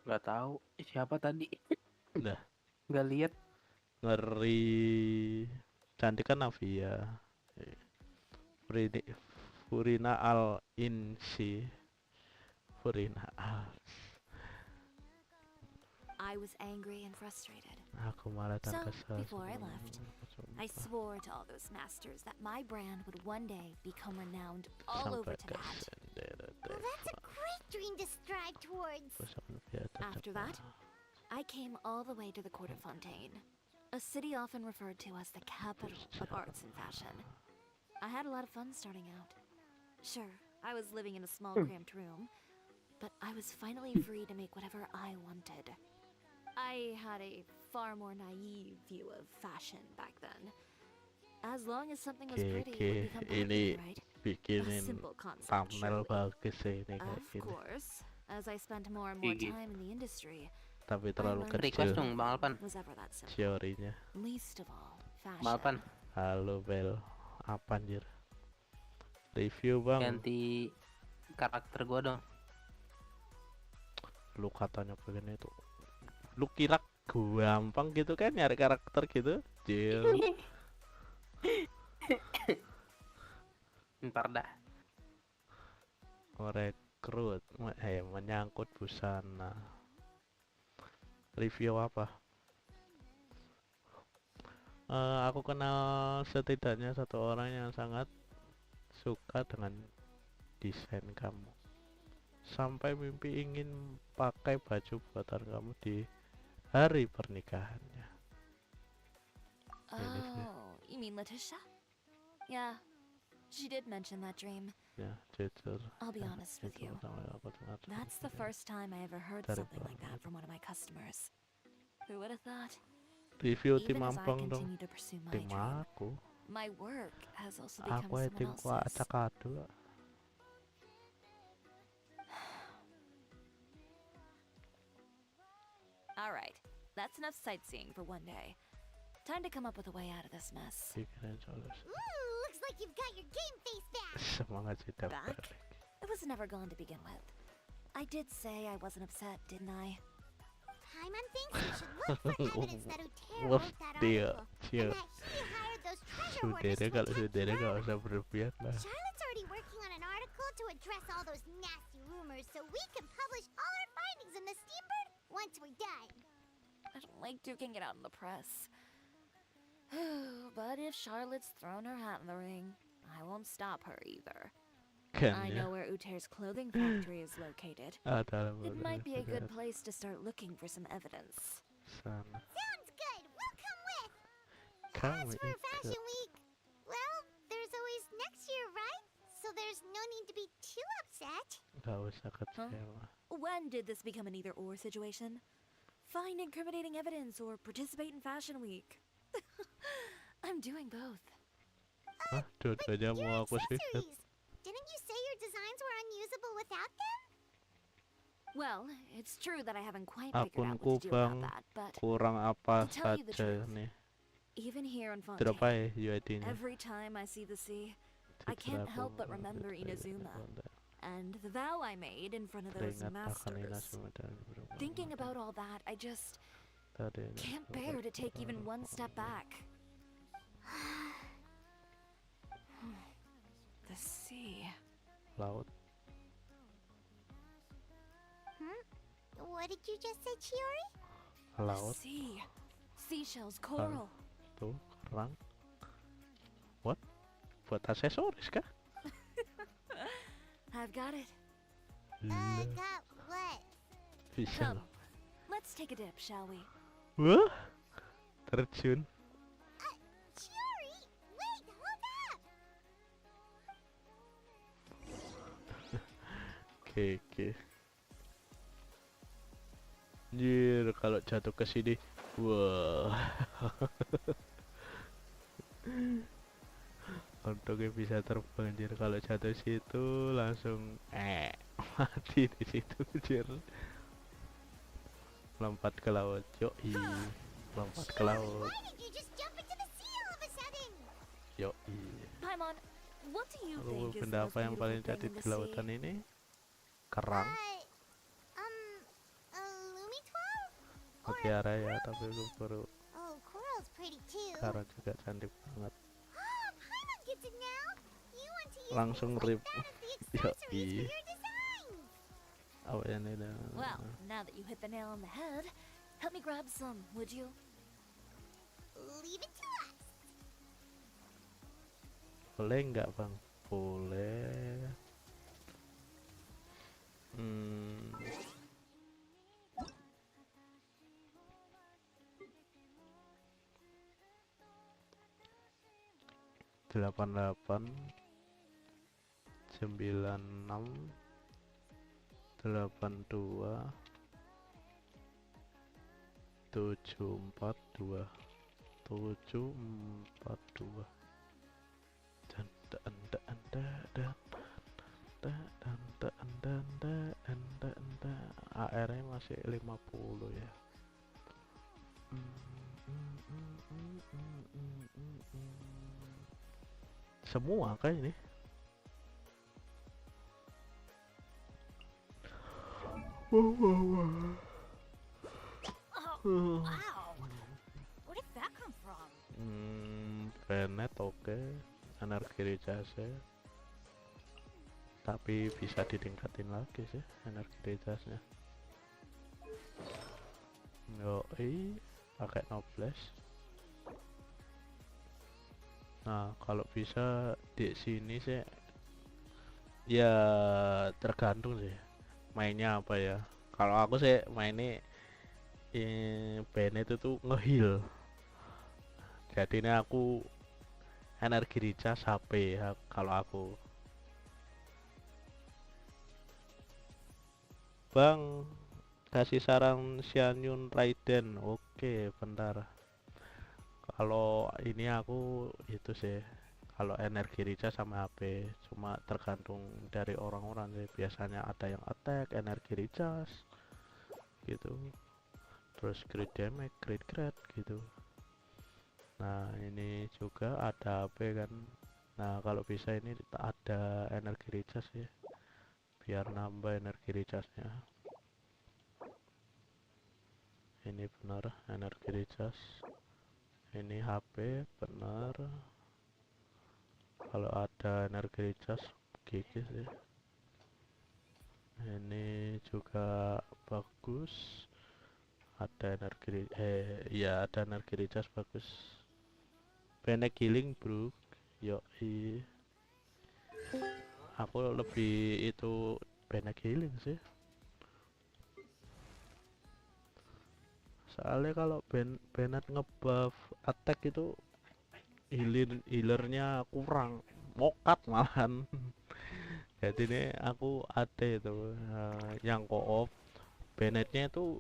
Nggak tahu siapa tadi. Dah, Nggak lihat. ngeri. Cantik kan Navia. Furina Al Insi. Furina Al. I was angry and frustrated. Aku malah So, tak kesal. before I left, I swore to all those masters that my brand would one day become renowned all over to that. Well, that's a great dream to strive towards. After that, I came all the way to the court of Fontaine, a city often referred to as the capital of arts and fashion. I had a lot of fun starting out. Sure, I was living in a small cramped room, but I was finally free to make whatever I wanted. I had a far more naive view of fashion back then. As long as something was pretty, it would become ini popular, right? bikinin A simple concept, thumbnail surely. bagus sih ini kayak Of gini. course, as I spent more and more Gigi. time in the industry, Tapi terlalu Request kecil dong, Bang Alpan. was ever that simple. teorinya. Least of all, fashion. Bang Alpan, Halo Bel, apa anjir? Review bang. ganti karakter gua dong. Lu katanya pengen itu. Lu kira gampang gitu kan nyari karakter gitu? Jil. Ntar dah. Merekrut, menyangkut busana. Review apa? Aku kenal setidaknya satu orang yang sangat suka dengan desain kamu. Sampai mimpi ingin pakai baju buatan kamu di hari pernikahannya. Oh, you mean Letitia? Yeah, she did mention that dream. Ya, jujur. I'll be honest with you. That's the first time I ever heard something like that from one of my customers. Who would have thought? Review tim Even as I Mampang dong. continue to pursue my Tim dream, aku. my work has also become Aku tim someone ku else's. acak adu. All right, that's enough sightseeing for one day. Time to come up with a way out of this mess. Pikirin solusi. Ooh, looks like you've got your game face back. Semangat sudah Back? balik. It was never gone to begin with. I did say I wasn't upset, didn't I? Paimon thinks we should look for evidence that Uter Wah, wrote that dia, article, and that he hired those treasure hoarders to saudara kalau attack saudara the nggak murder. usah berlebihan lah. Charlotte's already working on an article to address all those nasty rumors so we can publish all our findings in the Steambird once we're done. I don't like duking it out in the press. But if Charlotte's thrown her hat in the ring, I won't stop her either. Kan I ya. know where Uter's clothing factory is located. Ada It might be a good place to start looking for some evidence. sana. Sounds good. We'll come with. Kamu As for itu. Fashion Week, well, there's always next year, right? So there's no need to be too upset. Gak usah kecewa. When did this become an either-or situation? Find incriminating evidence or participate in Fashion Week. I'm doing both. Hah, dua-duanya mau aku sih. Accessories. Didn't you say your designs were unusable without them? Well, it's true that I haven't quite figured out Akunku what to do about bang, that, but kurang apa to tell you the saja truth, nih. even here in Berapa Fontaine, ya UID-nya? every time I see the sea, I can't help but remember Inazuma and the vow I made in front of those Teringat akan masters. Inazuma dan berumur. Thinking about all that, I just Tadi can't bear to take even one step back. The sea. Laut. What did you just say, Chiori? The Laut. sea. Seashells, coral. Tuh, kerang. What? Buat aksesoris kah? I've got it. Got what? Bisa Come, loh. let's take a dip, shall we? Wah, terjun. Chiori, wait, hold up! Oke. Anjir, kalau jatuh ke sini, wah. Untungnya bisa terbang anjir, kalau jatuh situ langsung mati di situ anjir. Lompat ke laut, yoi. Lompat ke laut, Why did you just jump into the sea all of a sudden? yoi. Paimon, what do you Lalu think is the benda most apa yang paling beautiful jadi thing in di the lautan sea? ini? Kerang. A Lumitwal? Mutiara ya, tapi aku baru Oh, coral's pretty too. sekarang juga cantik banget. Oh, Paimon gets it now. You want to use Langsung things rip. like that as the accessories for Yoi. your designs. Apa ini dah? Well, now that you hit the nail on the head, help me grab some, would you? Leave it to us. Boleh nggak bang? Boleh. Delapan 96 82 742 742 AR-nya masih 50 ya. Semua kah ini? Oh, wow. Where did that come from? Venet oke, energi recharge, tapi bisa ditingkatin lagi sih energi recharge-nya. Yoi, pakai noblesse. Nah, kalau bisa di sini sih ya tergantung sih mainnya apa ya. Kalau aku sih mainnya Bennett itu ngeheal. Jadi ini aku energi recharge HP ya, kalau aku. Bang, kasih saran Xianyun Raiden. Oke, bentar. Kalau ini aku itu sih, kalau energi recharge sama HP cuma tergantung dari orang-orang sih. Biasanya ada yang attack, energi recharge gitu, terus crit damage, crit gitu. Nah ini juga ada HP kan. Nah kalau bisa ini ada energi recharge ya, biar nambah energi recharge-nya. Ini benar energi recharge. Ini HP benar. Kalau ada energi recharge gigi sih. Ini juga bagus. Ada energi ya ada energi recharge bagus. Panic healing bro. Yoi. Aku lebih itu panic healing sih. Soalnya kalau Bennett ngebuff attack itu healernya kurang, mokat malahan. Jadi ini aku ada itu yang co-op Bennettnya itu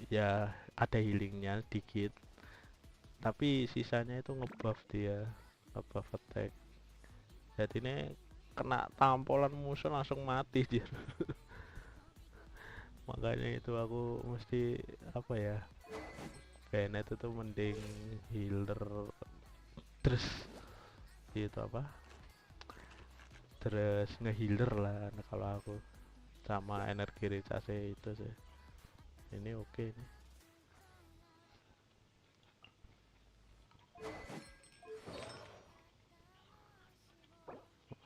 ya ada healingnya dikit, tapi sisanya itu ngebuff dia, ngebuff attack. Jadi ini kena tampolan musuh langsung mati dia. Makanya itu aku mesti apa ya, Bennett itu mending healer terus itu apa, terus ngehealer lah kalau aku, sama energi recharge itu sih. Ini oke nih.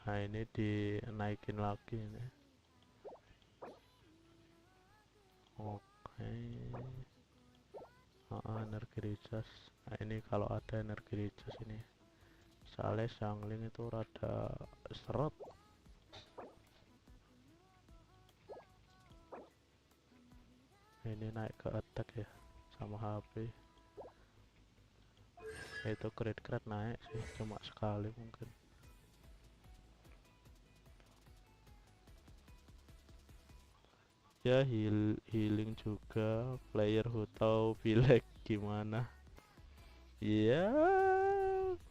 Nah ini dinaikin lagi nih. Oke. Energi recharge. Nah ini kalau ada energi recharge ini, soalnya jungling itu rada seret. Ini naik ke attack ya sama HP. Itu crit naik sih, cuma sekali mungkin. Ya healing juga. Player who tahu pilek gimana ya.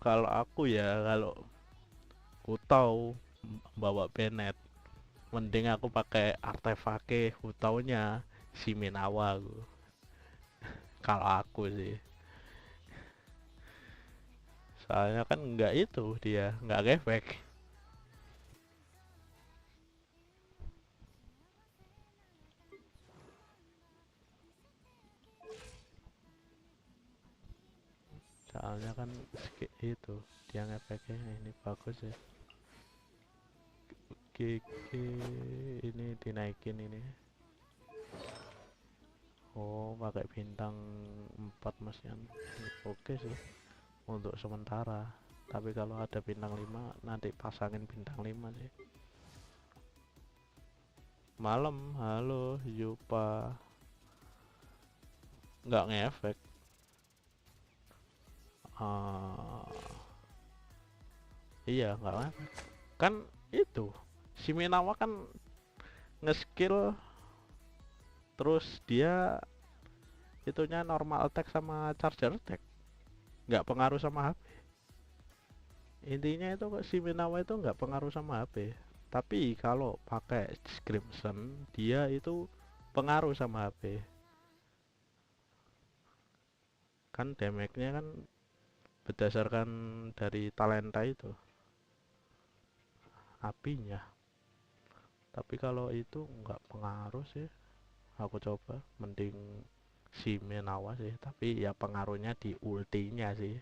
Kalau aku ya, kalau ku tahu bawa Bennett, mending aku pakai artefake hutaunya si Minawa aku. Kalau aku sih, soalnya kan nggak itu, dia nggak ngefek. Soalnya kan itu dia ngefeknya. Ini bagus ya. GG ini dinaikin ini. Oh pakai bintang 4 masian. Oke sih untuk sementara, tapi kalau ada bintang 5 nanti pasangin bintang 5 sih. Malam, halo Yupa. Nggak ngefek. Iya nggak ngefek kan. Itu si Minawa kan nge-skill, terus dia itunya normal attack sama charger attack, nggak pengaruh sama HP. Intinya itu si Minawa itu nggak pengaruh sama HP, tapi kalau pakai Crimson dia itu pengaruh sama HP. Kan damage-nya kan berdasarkan dari talenta itu, apinya. Tapi kalau itu nggak pengaruh sih. Aku coba mending si Minawa sih, tapi ya pengaruhnya di ultinya sih.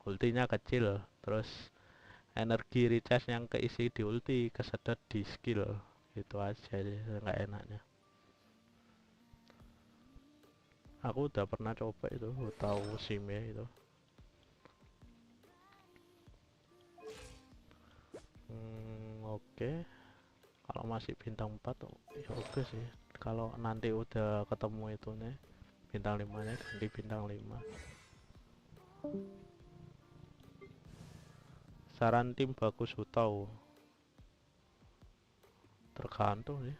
Ultinya kecil, terus energi recharge yang keisi di ulti kesedot di skill. Itu aja sih nggak enaknya. Aku udah pernah coba itu, tahu simnya itu. Oke. Kalau masih bintang 4 ya oke sih. Kalau nanti udah ketemu itu nih bintang 5 nya, ganti bintang 5. Saran tim bagus Hutau, tergantung sih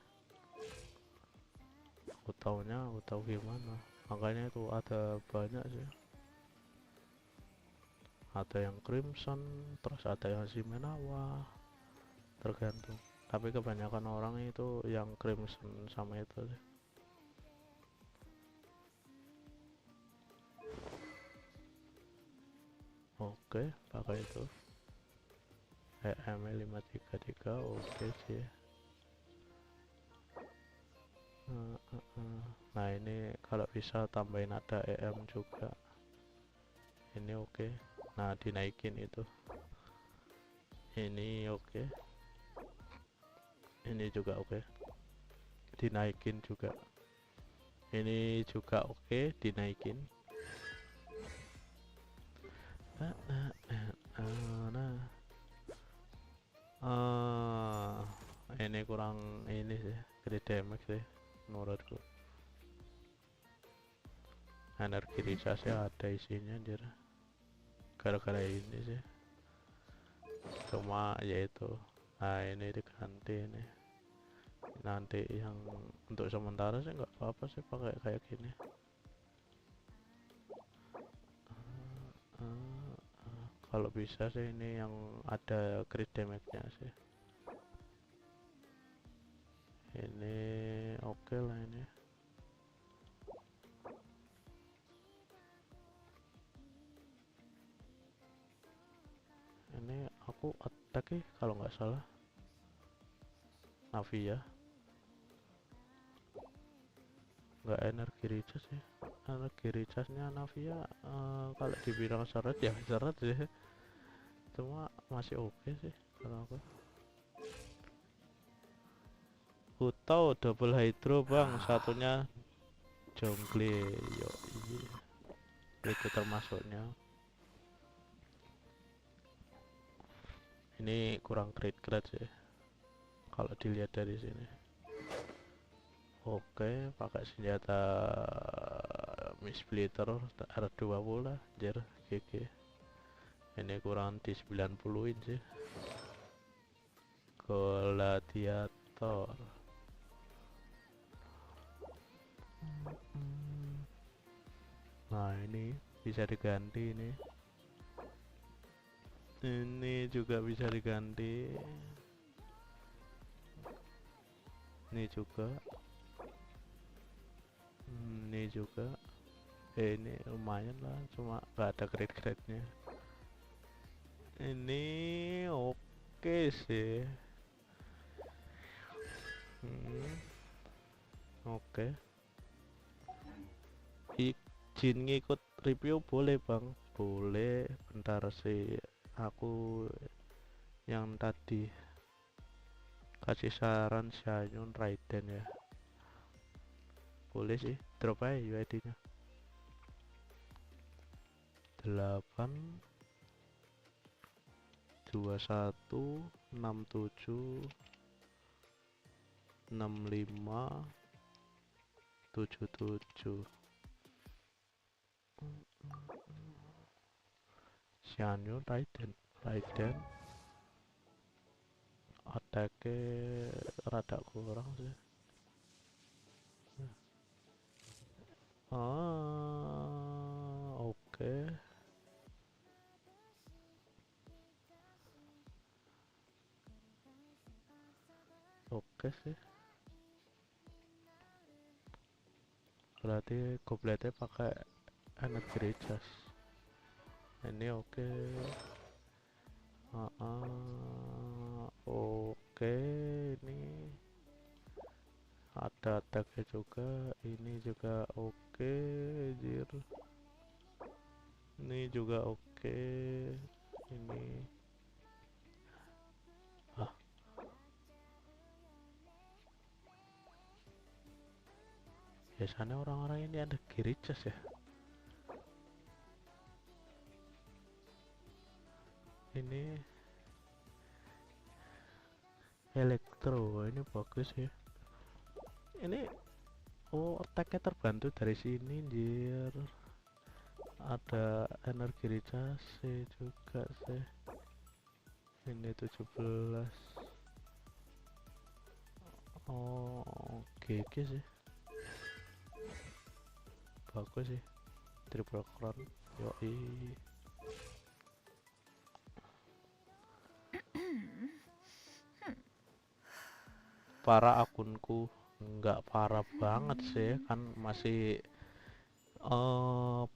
Hutaunya, Hutau gimana. Makanya itu ada banyak sih, ada yang Crimson, terus ada yang Shimenawa, tergantung. Tapi kebanyakan orang itu yang Crimson sama itu sih. Oke, pakai itu EM 533. Oke sih. Nah ini kalau bisa tambahin ada EM juga. Ini oke. Nah dinaikin itu. Ini oke. Ini juga oke. Dinaikin juga. Ini juga oke, dinaikin. Ini kurang ini sih, crit damage sih menurutku. Energi recharge ada isinya anjir. Gara-gara ini sih. Cuma yaitu, nah ini diganti ini. Nanti yang untuk sementara sih nggak apa-apa sih pakai kayak gini. Kalau bisa sih ini yang ada crit damage-nya sih. Ini oke lah ini. Ini aku attack kalau nggak salah. Navi ya. Nggak energi recharge ya. Energi recharge-nya Navia kalau dibilang seret ya seret sih. Cuma masih oke sih kalau aku. Tahu double hydro bang, satunya jongle. Yo itu termasuknya. Ini kurang crit sih kalau dilihat dari sini. Oke, pakai senjata Misplitter R20 lah, jar GG. Ini kurang di 90-in sih. Gladiator. Nah, ini bisa diganti ini. Ini juga bisa diganti. Ini juga. Ini juga. Ini lumayan lah, cuma nggak ada grade-grade-nya. Ini oke sih. Oke. Izin ngikut review boleh bang, boleh. Bentar sih, aku yang tadi kasih saran Shayun Raiden ya. Boleh sih, drop aja UID-nya. 8 21 67 65 77. Shayun Raiden attack-nya rada kurang sih. Oke. Oke sih. Berarti gobletnya pakai energi recharge. Ini oke. Oke, ini ada attack-nya juga. Ini juga oke, jir. Ini juga oke. Ini biasanya orang-orang ini ada recharge ya. Ini elektro, ini bagus ya. Ini attack-nya terbantu dari sini, jir. Ada energi recharge juga sih. Ini 17. GG sih. Bagus sih. Triple crown. Yoi. Para akunku nggak parah banget sih, kan masih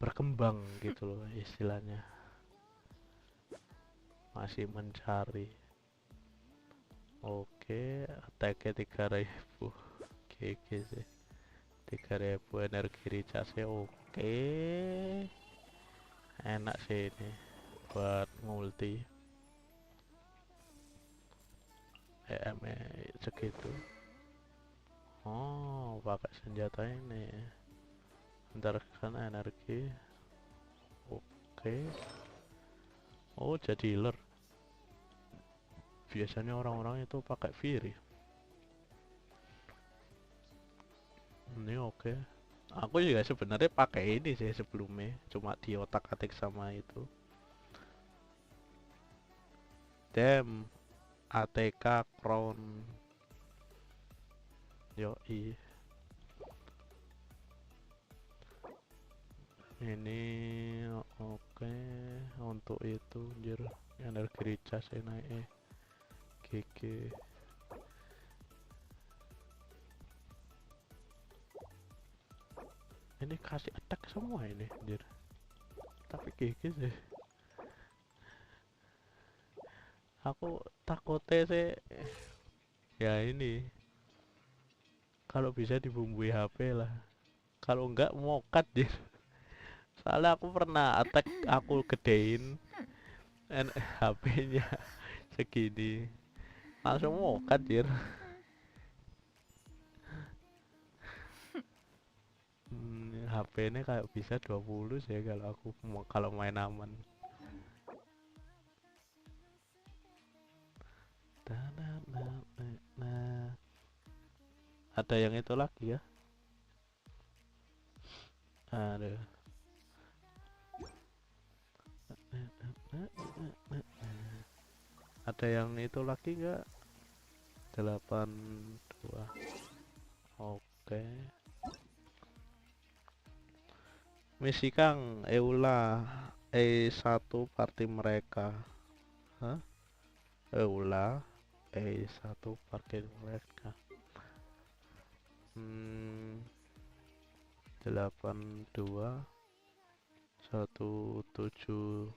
berkembang gitu loh istilahnya, masih mencari. Oke, attack-nya 3000. GG sih. 3000 energi recharge. Oke, enak sih ini buat multi. EM segitu. Oh, pakai senjata ini. Bentar kan energi. Oke. Oh, jadi healer. Biasanya orang-orang itu pakai Fury. Ini oke. Aku juga sebenarnya pakai ini sih sebelumnya, cuma di otak-atik sama itu. Damn. ATK Crown. Yoi. Ini oke. Untuk itu anjir, energi recharge naik. GG. Ini kasih attack semua ini anjir. Tapi GG sih. Aku takutnya sih ya ini, kalau bisa dibumbui HP lah, kalau enggak mokat dia. Soalnya aku pernah attack, aku gedein HP-nya segini langsung mokat dia. HP ini kayak bisa 20 sih kalau aku kalau main aman. Nah, ada yang itu lagi ya. Aduh. Ada yang itu lagi enggak? 82. Oke. Misi Kang Eula E1 party mereka. Hah? Eula E1 party mereka. 82 172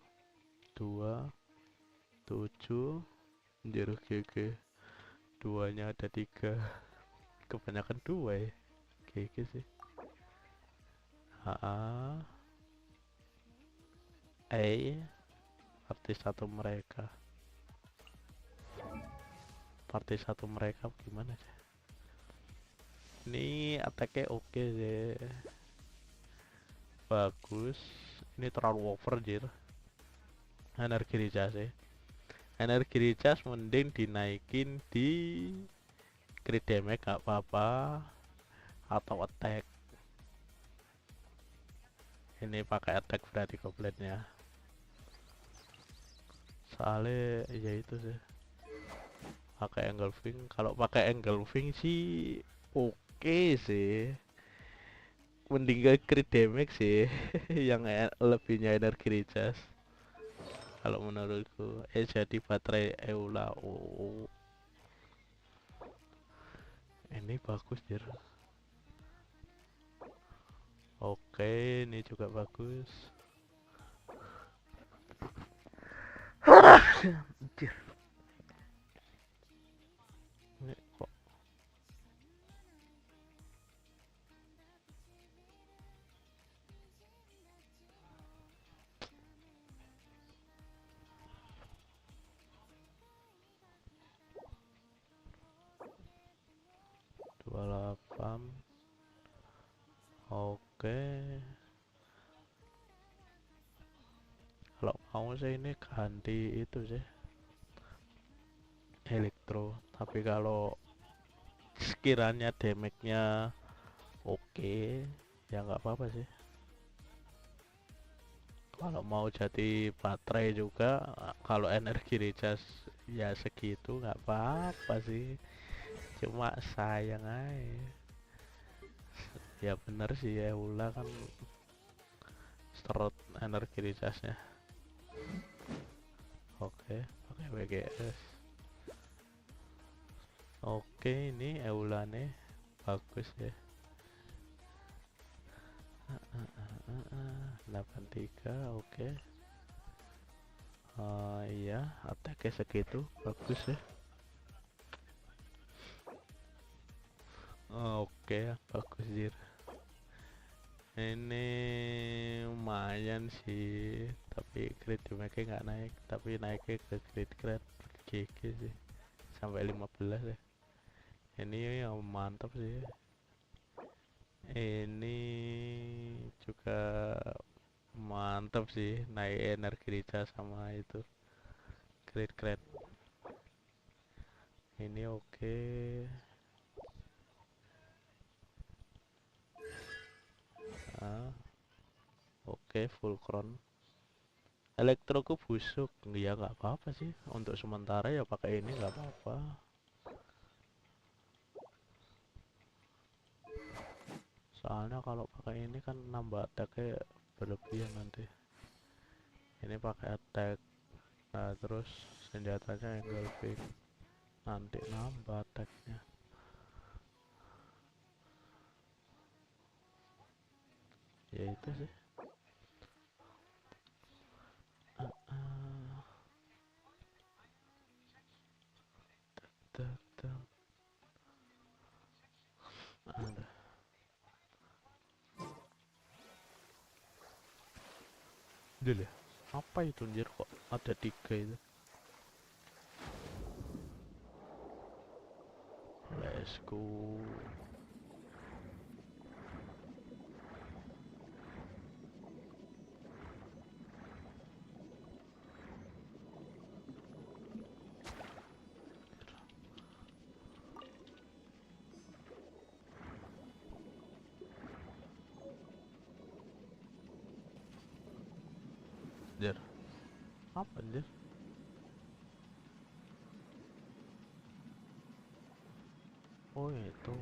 7 anjir GG. Duanya ada 3. Kebanyakan 2 ya. GG sih. Party satu mereka. Party satu mereka gimana sih? Ini attack-nya oke sih. Bagus. Ini terlalu over jir. Energi recharge. Energi recharge mending dinaikin di crit damage gak apa-apa, atau attack. Ini pakai attack berarti kompletnya. Soalnya ya itu sih. Pakai engulfing. Kalau pakai engulfing sih oke sih. Mending ke crit damage sih. Yang lebihnya energi recharge. Kalau menurutku jadi baterai Eula. Oh. Ini bagus jir. Oke, ini juga bagus. Anjir. Ini kok 28. Oke. Kalau mau sih ini ganti itu sih elektro, tapi kalau sekiranya damage-nya oke, ya nggak apa-apa sih. Kalau mau jadi baterai juga, kalau energi recharge ya segitu nggak apa-apa sih. Cuma sayang aja. Ya bener sih ya, Eula kan strut energi recharge-nya. Oke, pakai WGS. Oke, ini Eula nih bagus ya. 83, oke. Iya, attack-nya segitu, bagus ya. Oke, bagus jir. Ini lumayan sih, tapi grade damage nggak naik, tapi naiknya ke grade GG sih, sampai 15 ya. Ini yang mantap sih. Ini juga mantap sih, naik energi rica sama itu grade. Ini oke. Oke, full crown. Elektroku busuk, ya nggak apa-apa sih. Untuk sementara ya pakai ini nggak apa-apa. Soalnya kalau pakai ini kan nambah attack-nya berlebihan nanti. Ini pakai attack, nah terus senjatanya engulfing, nanti nambah attack-nya. Ya itu sih. Ada. Dulu ya. Apa itu anjir, kok ada 3 itu? Let's go. Anjir. Apa anjir? Oh itu.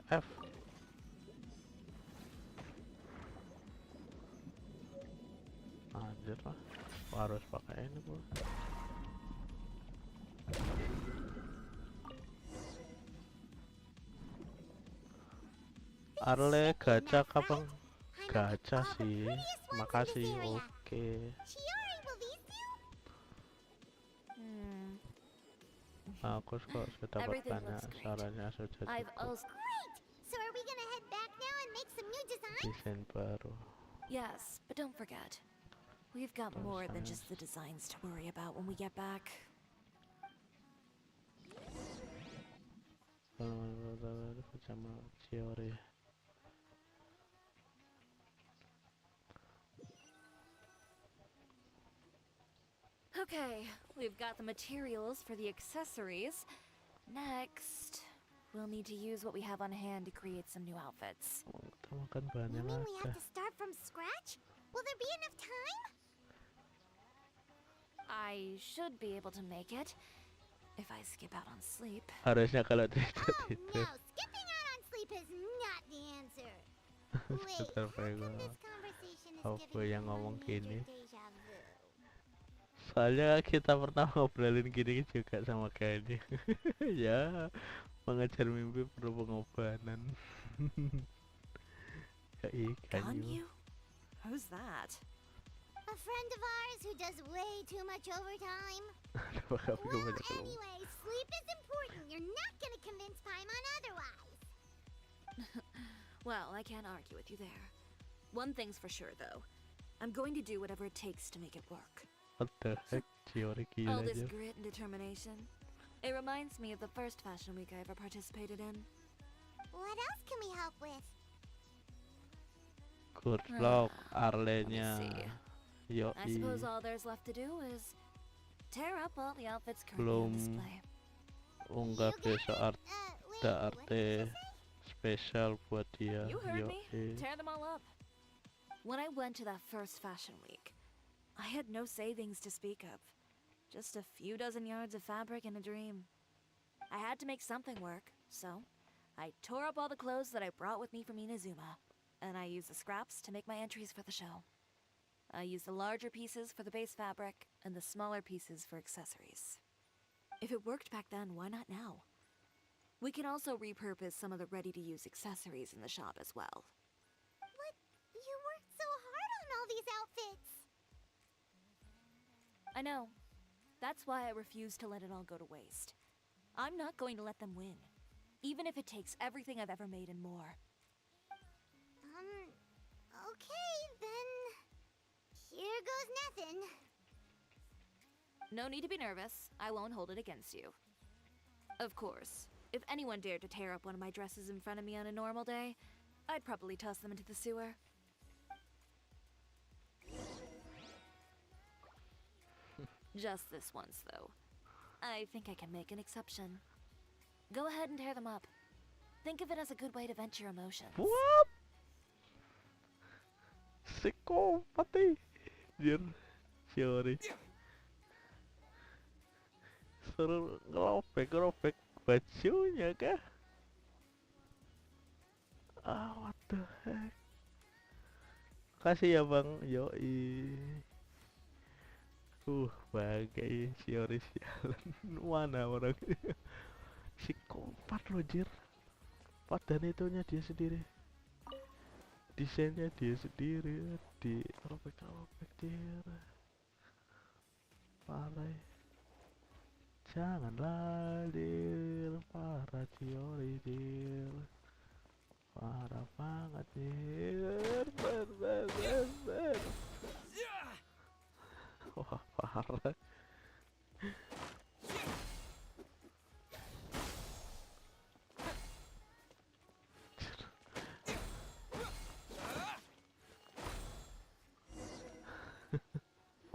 F. Anjir lah. Harus pakai ini pula. Arle gacha kapan? Gacha sih. Makasih. Oke. Aku kok sudah dapat banyak sarannya sudah cukup. So are we gonna head back now and make some new designs? Desain baru. Yes, but don't forget, we've got more than just the designs to worry about when we get back. Sama chiori. Okay, we've got the materials for the accessories. Next, we'll need to use what we have on hand to create some new outfits. You mean we have to start from scratch? Will there be enough time? I should be able to make it if I skip out on sleep. Harusnya kalau No, skipping out on sleep is not the answer. Wait, how come this conversation is Apa giving yang me ngomong major gini? deja vu? Soalnya kita pernah ngobrolin gini juga sama Kayaknya. Ya, mengejar mimpi perlu pengorbanan. Ganyu? Who's that? A friend of ours who does way too much overtime. Well, anyway, sleep is important. You're not gonna convince Paimon otherwise. Well, I can't argue with you there. One thing's for sure, though. I'm going to do whatever it takes to make it work. What the heck, chiori All gila this aja. grit and determination. It reminds me of the first fashion week I ever participated in. What else can we help with? Good luck, Let Arlenya. me see. I suppose all there's left to do is tear up all the outfits currently on Belum display. unggah besok ada arte spesial buat dia. You heard me. Yoi. Tear them all up. When I went to that first fashion week, I had no savings to speak of. Just a few dozen yards of fabric and a dream. I had to make something work, so I tore up all the clothes that I brought with me from Inazuma, and I used the scraps to make my entries for the show. I used the larger pieces for the base fabric and the smaller pieces for accessories. If it worked back then, why not now? We can also repurpose some of the ready-to-use accessories in the shop as well. But you worked so hard on all these outfits. I know. That's why I refuse to let it all go to waste. I'm not going to let them win. Even if it takes everything I've ever made and more, Here goes nothing. No need to be nervous. I won't hold it against you. Of course, if anyone dared to tear up one of my dresses in front of me on a normal day, I'd probably toss them into the sewer. Just this once, though. I think I can make an exception. Go ahead and tear them up. Think of it as a good way to vent your emotions. What? Psikopat Jir, chiori. Suruh ngerobek bajunya kah? What the heck? Kasih ya bang, yoi. Bagai chiori sialan. Mana orang? Psikopat loh Jir. Padahal itunya dia sendiri, desainnya dia sendiri, di robek-robek Jir. Parah. Janganlah Jir, parah chiori Jir. Parah banget Jir. Ber. Wah parah.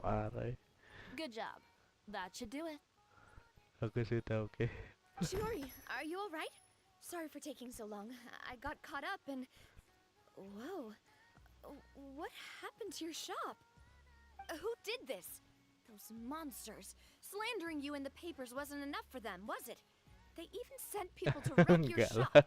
Parah. Good job. That should do it. Aku sudah oke. Chiori, are you alright? Sorry for taking so long. I got caught up and... Whoa. What happened to your shop? Who did this? Those monsters. Slandering you in the papers wasn't enough for them, was it? They even sent people to wreck your shop.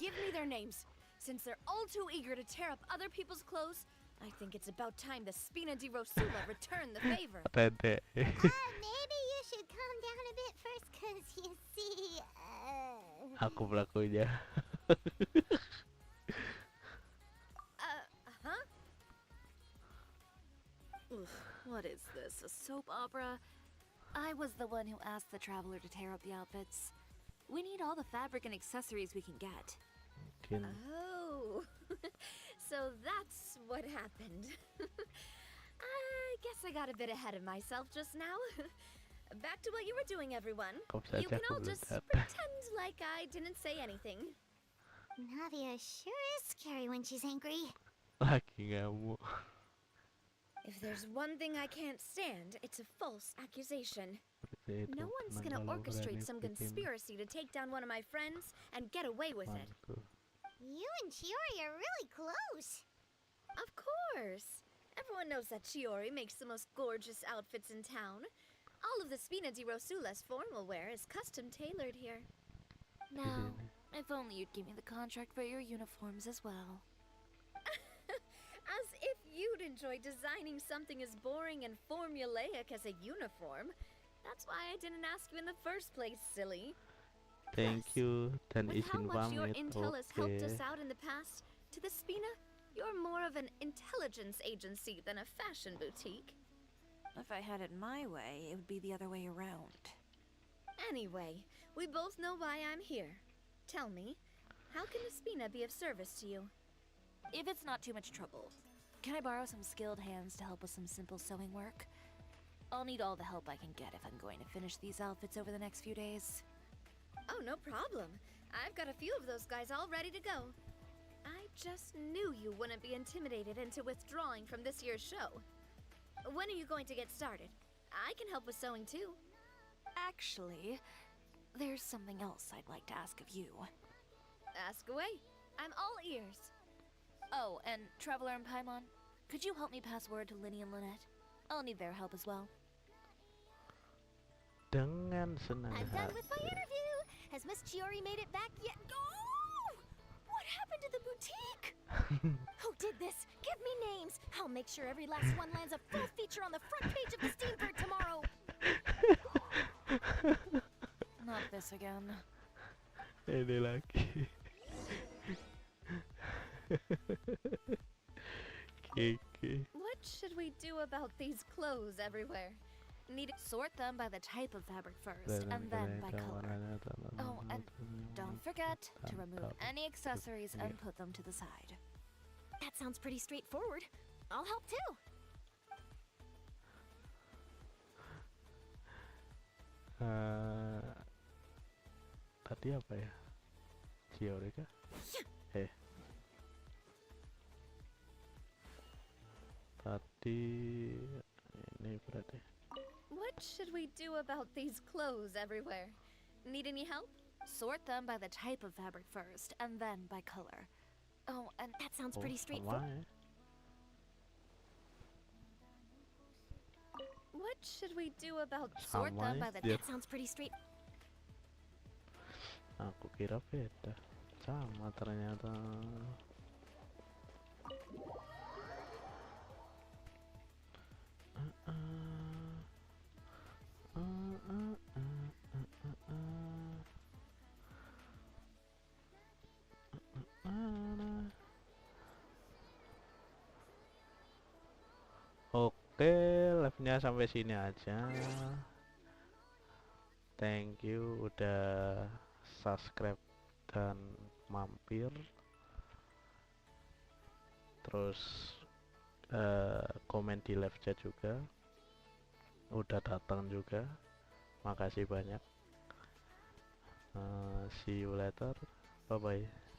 Give me their names. Since they're all too eager to tear up other people's clothes, I think it's about time the Spina di Rosula return the favor. Rede. Maybe you should calm down a bit first, cause you see, Aku pelakunya. Huh? Oof, what is this, a soap opera? I was the one who asked the traveler to tear up the outfits. We need all the fabric and accessories we can get. Oh, so that's what happened. I guess I got a bit ahead of myself just now. Back to what you were doing, everyone. You can all just pretend like I didn't say anything. Navia sure is scary when she's angry. Lagi ngamuk. If there's one thing I can't stand, it's a false accusation. No one's gonna orchestrate some conspiracy to take down one of my friends and get away with it. You and Chiori are really close. Of course. Everyone knows that Chiori makes the most gorgeous outfits in town. All of the Spina di Rosula's formal wear is custom tailored here. Now, if only you'd give me the contract for your uniforms as well. As if you'd enjoy designing something as boring and formulaic as a uniform. That's why I didn't ask you in the first place, silly. Thank you. Dan With how izin much your pamit. intel has helped Oke. us out in the past, to the Spina, you're more of an intelligence agency than a fashion boutique. If I had it my way, it would be the other way around. Anyway, we both know why I'm here. Tell me, how can the Spina be of service to you? If it's not too much trouble, can I borrow some skilled hands to help with some simple sewing work? I'll need all the help I can get if I'm going to finish these outfits over the next few days. Oh, no problem. I've got a few of those guys all ready to go. I just knew you wouldn't be intimidated into withdrawing from this year's show. When are you going to get started? I can help with sewing too. Actually, there's something else I'd like to ask of you. Ask away. I'm all ears. Oh, and Traveler and Paimon, could you help me pass word to Linny and Lynette? I'll need their help as well. Dengan senang I'm done with my hati. interview. Has Miss Chiori made it back yet? Oh! What happened to the boutique? Who did this? Give me names. I'll make sure every last one lands a full feature on the front page of the Steambird tomorrow. Not this again. Ini lagi. Kiki. What should we do about these clothes everywhere? Need to Sort them by the type of fabric first, and then by color. Oh, and don't forget to remove any accessories and put them to the side. That sounds pretty straightforward. I'll help too. Tadi apa ya? Chiori kah? Tadi ini berarti. What should we do about these clothes everywhere? Need any help? Sort them by the type of fabric first, and then by color. Oh, and That sounds Oh, pretty straightforward. sama ya. What should we do about sort Sama them ya, by the dia. That sounds pretty straight. Aku kira beda. Sama ternyata. Oke, live-nya sampai sini aja. Thank you udah subscribe dan mampir. Terus komen di live chat juga. Udah datang juga. Makasih banyak. See you later. Bye bye.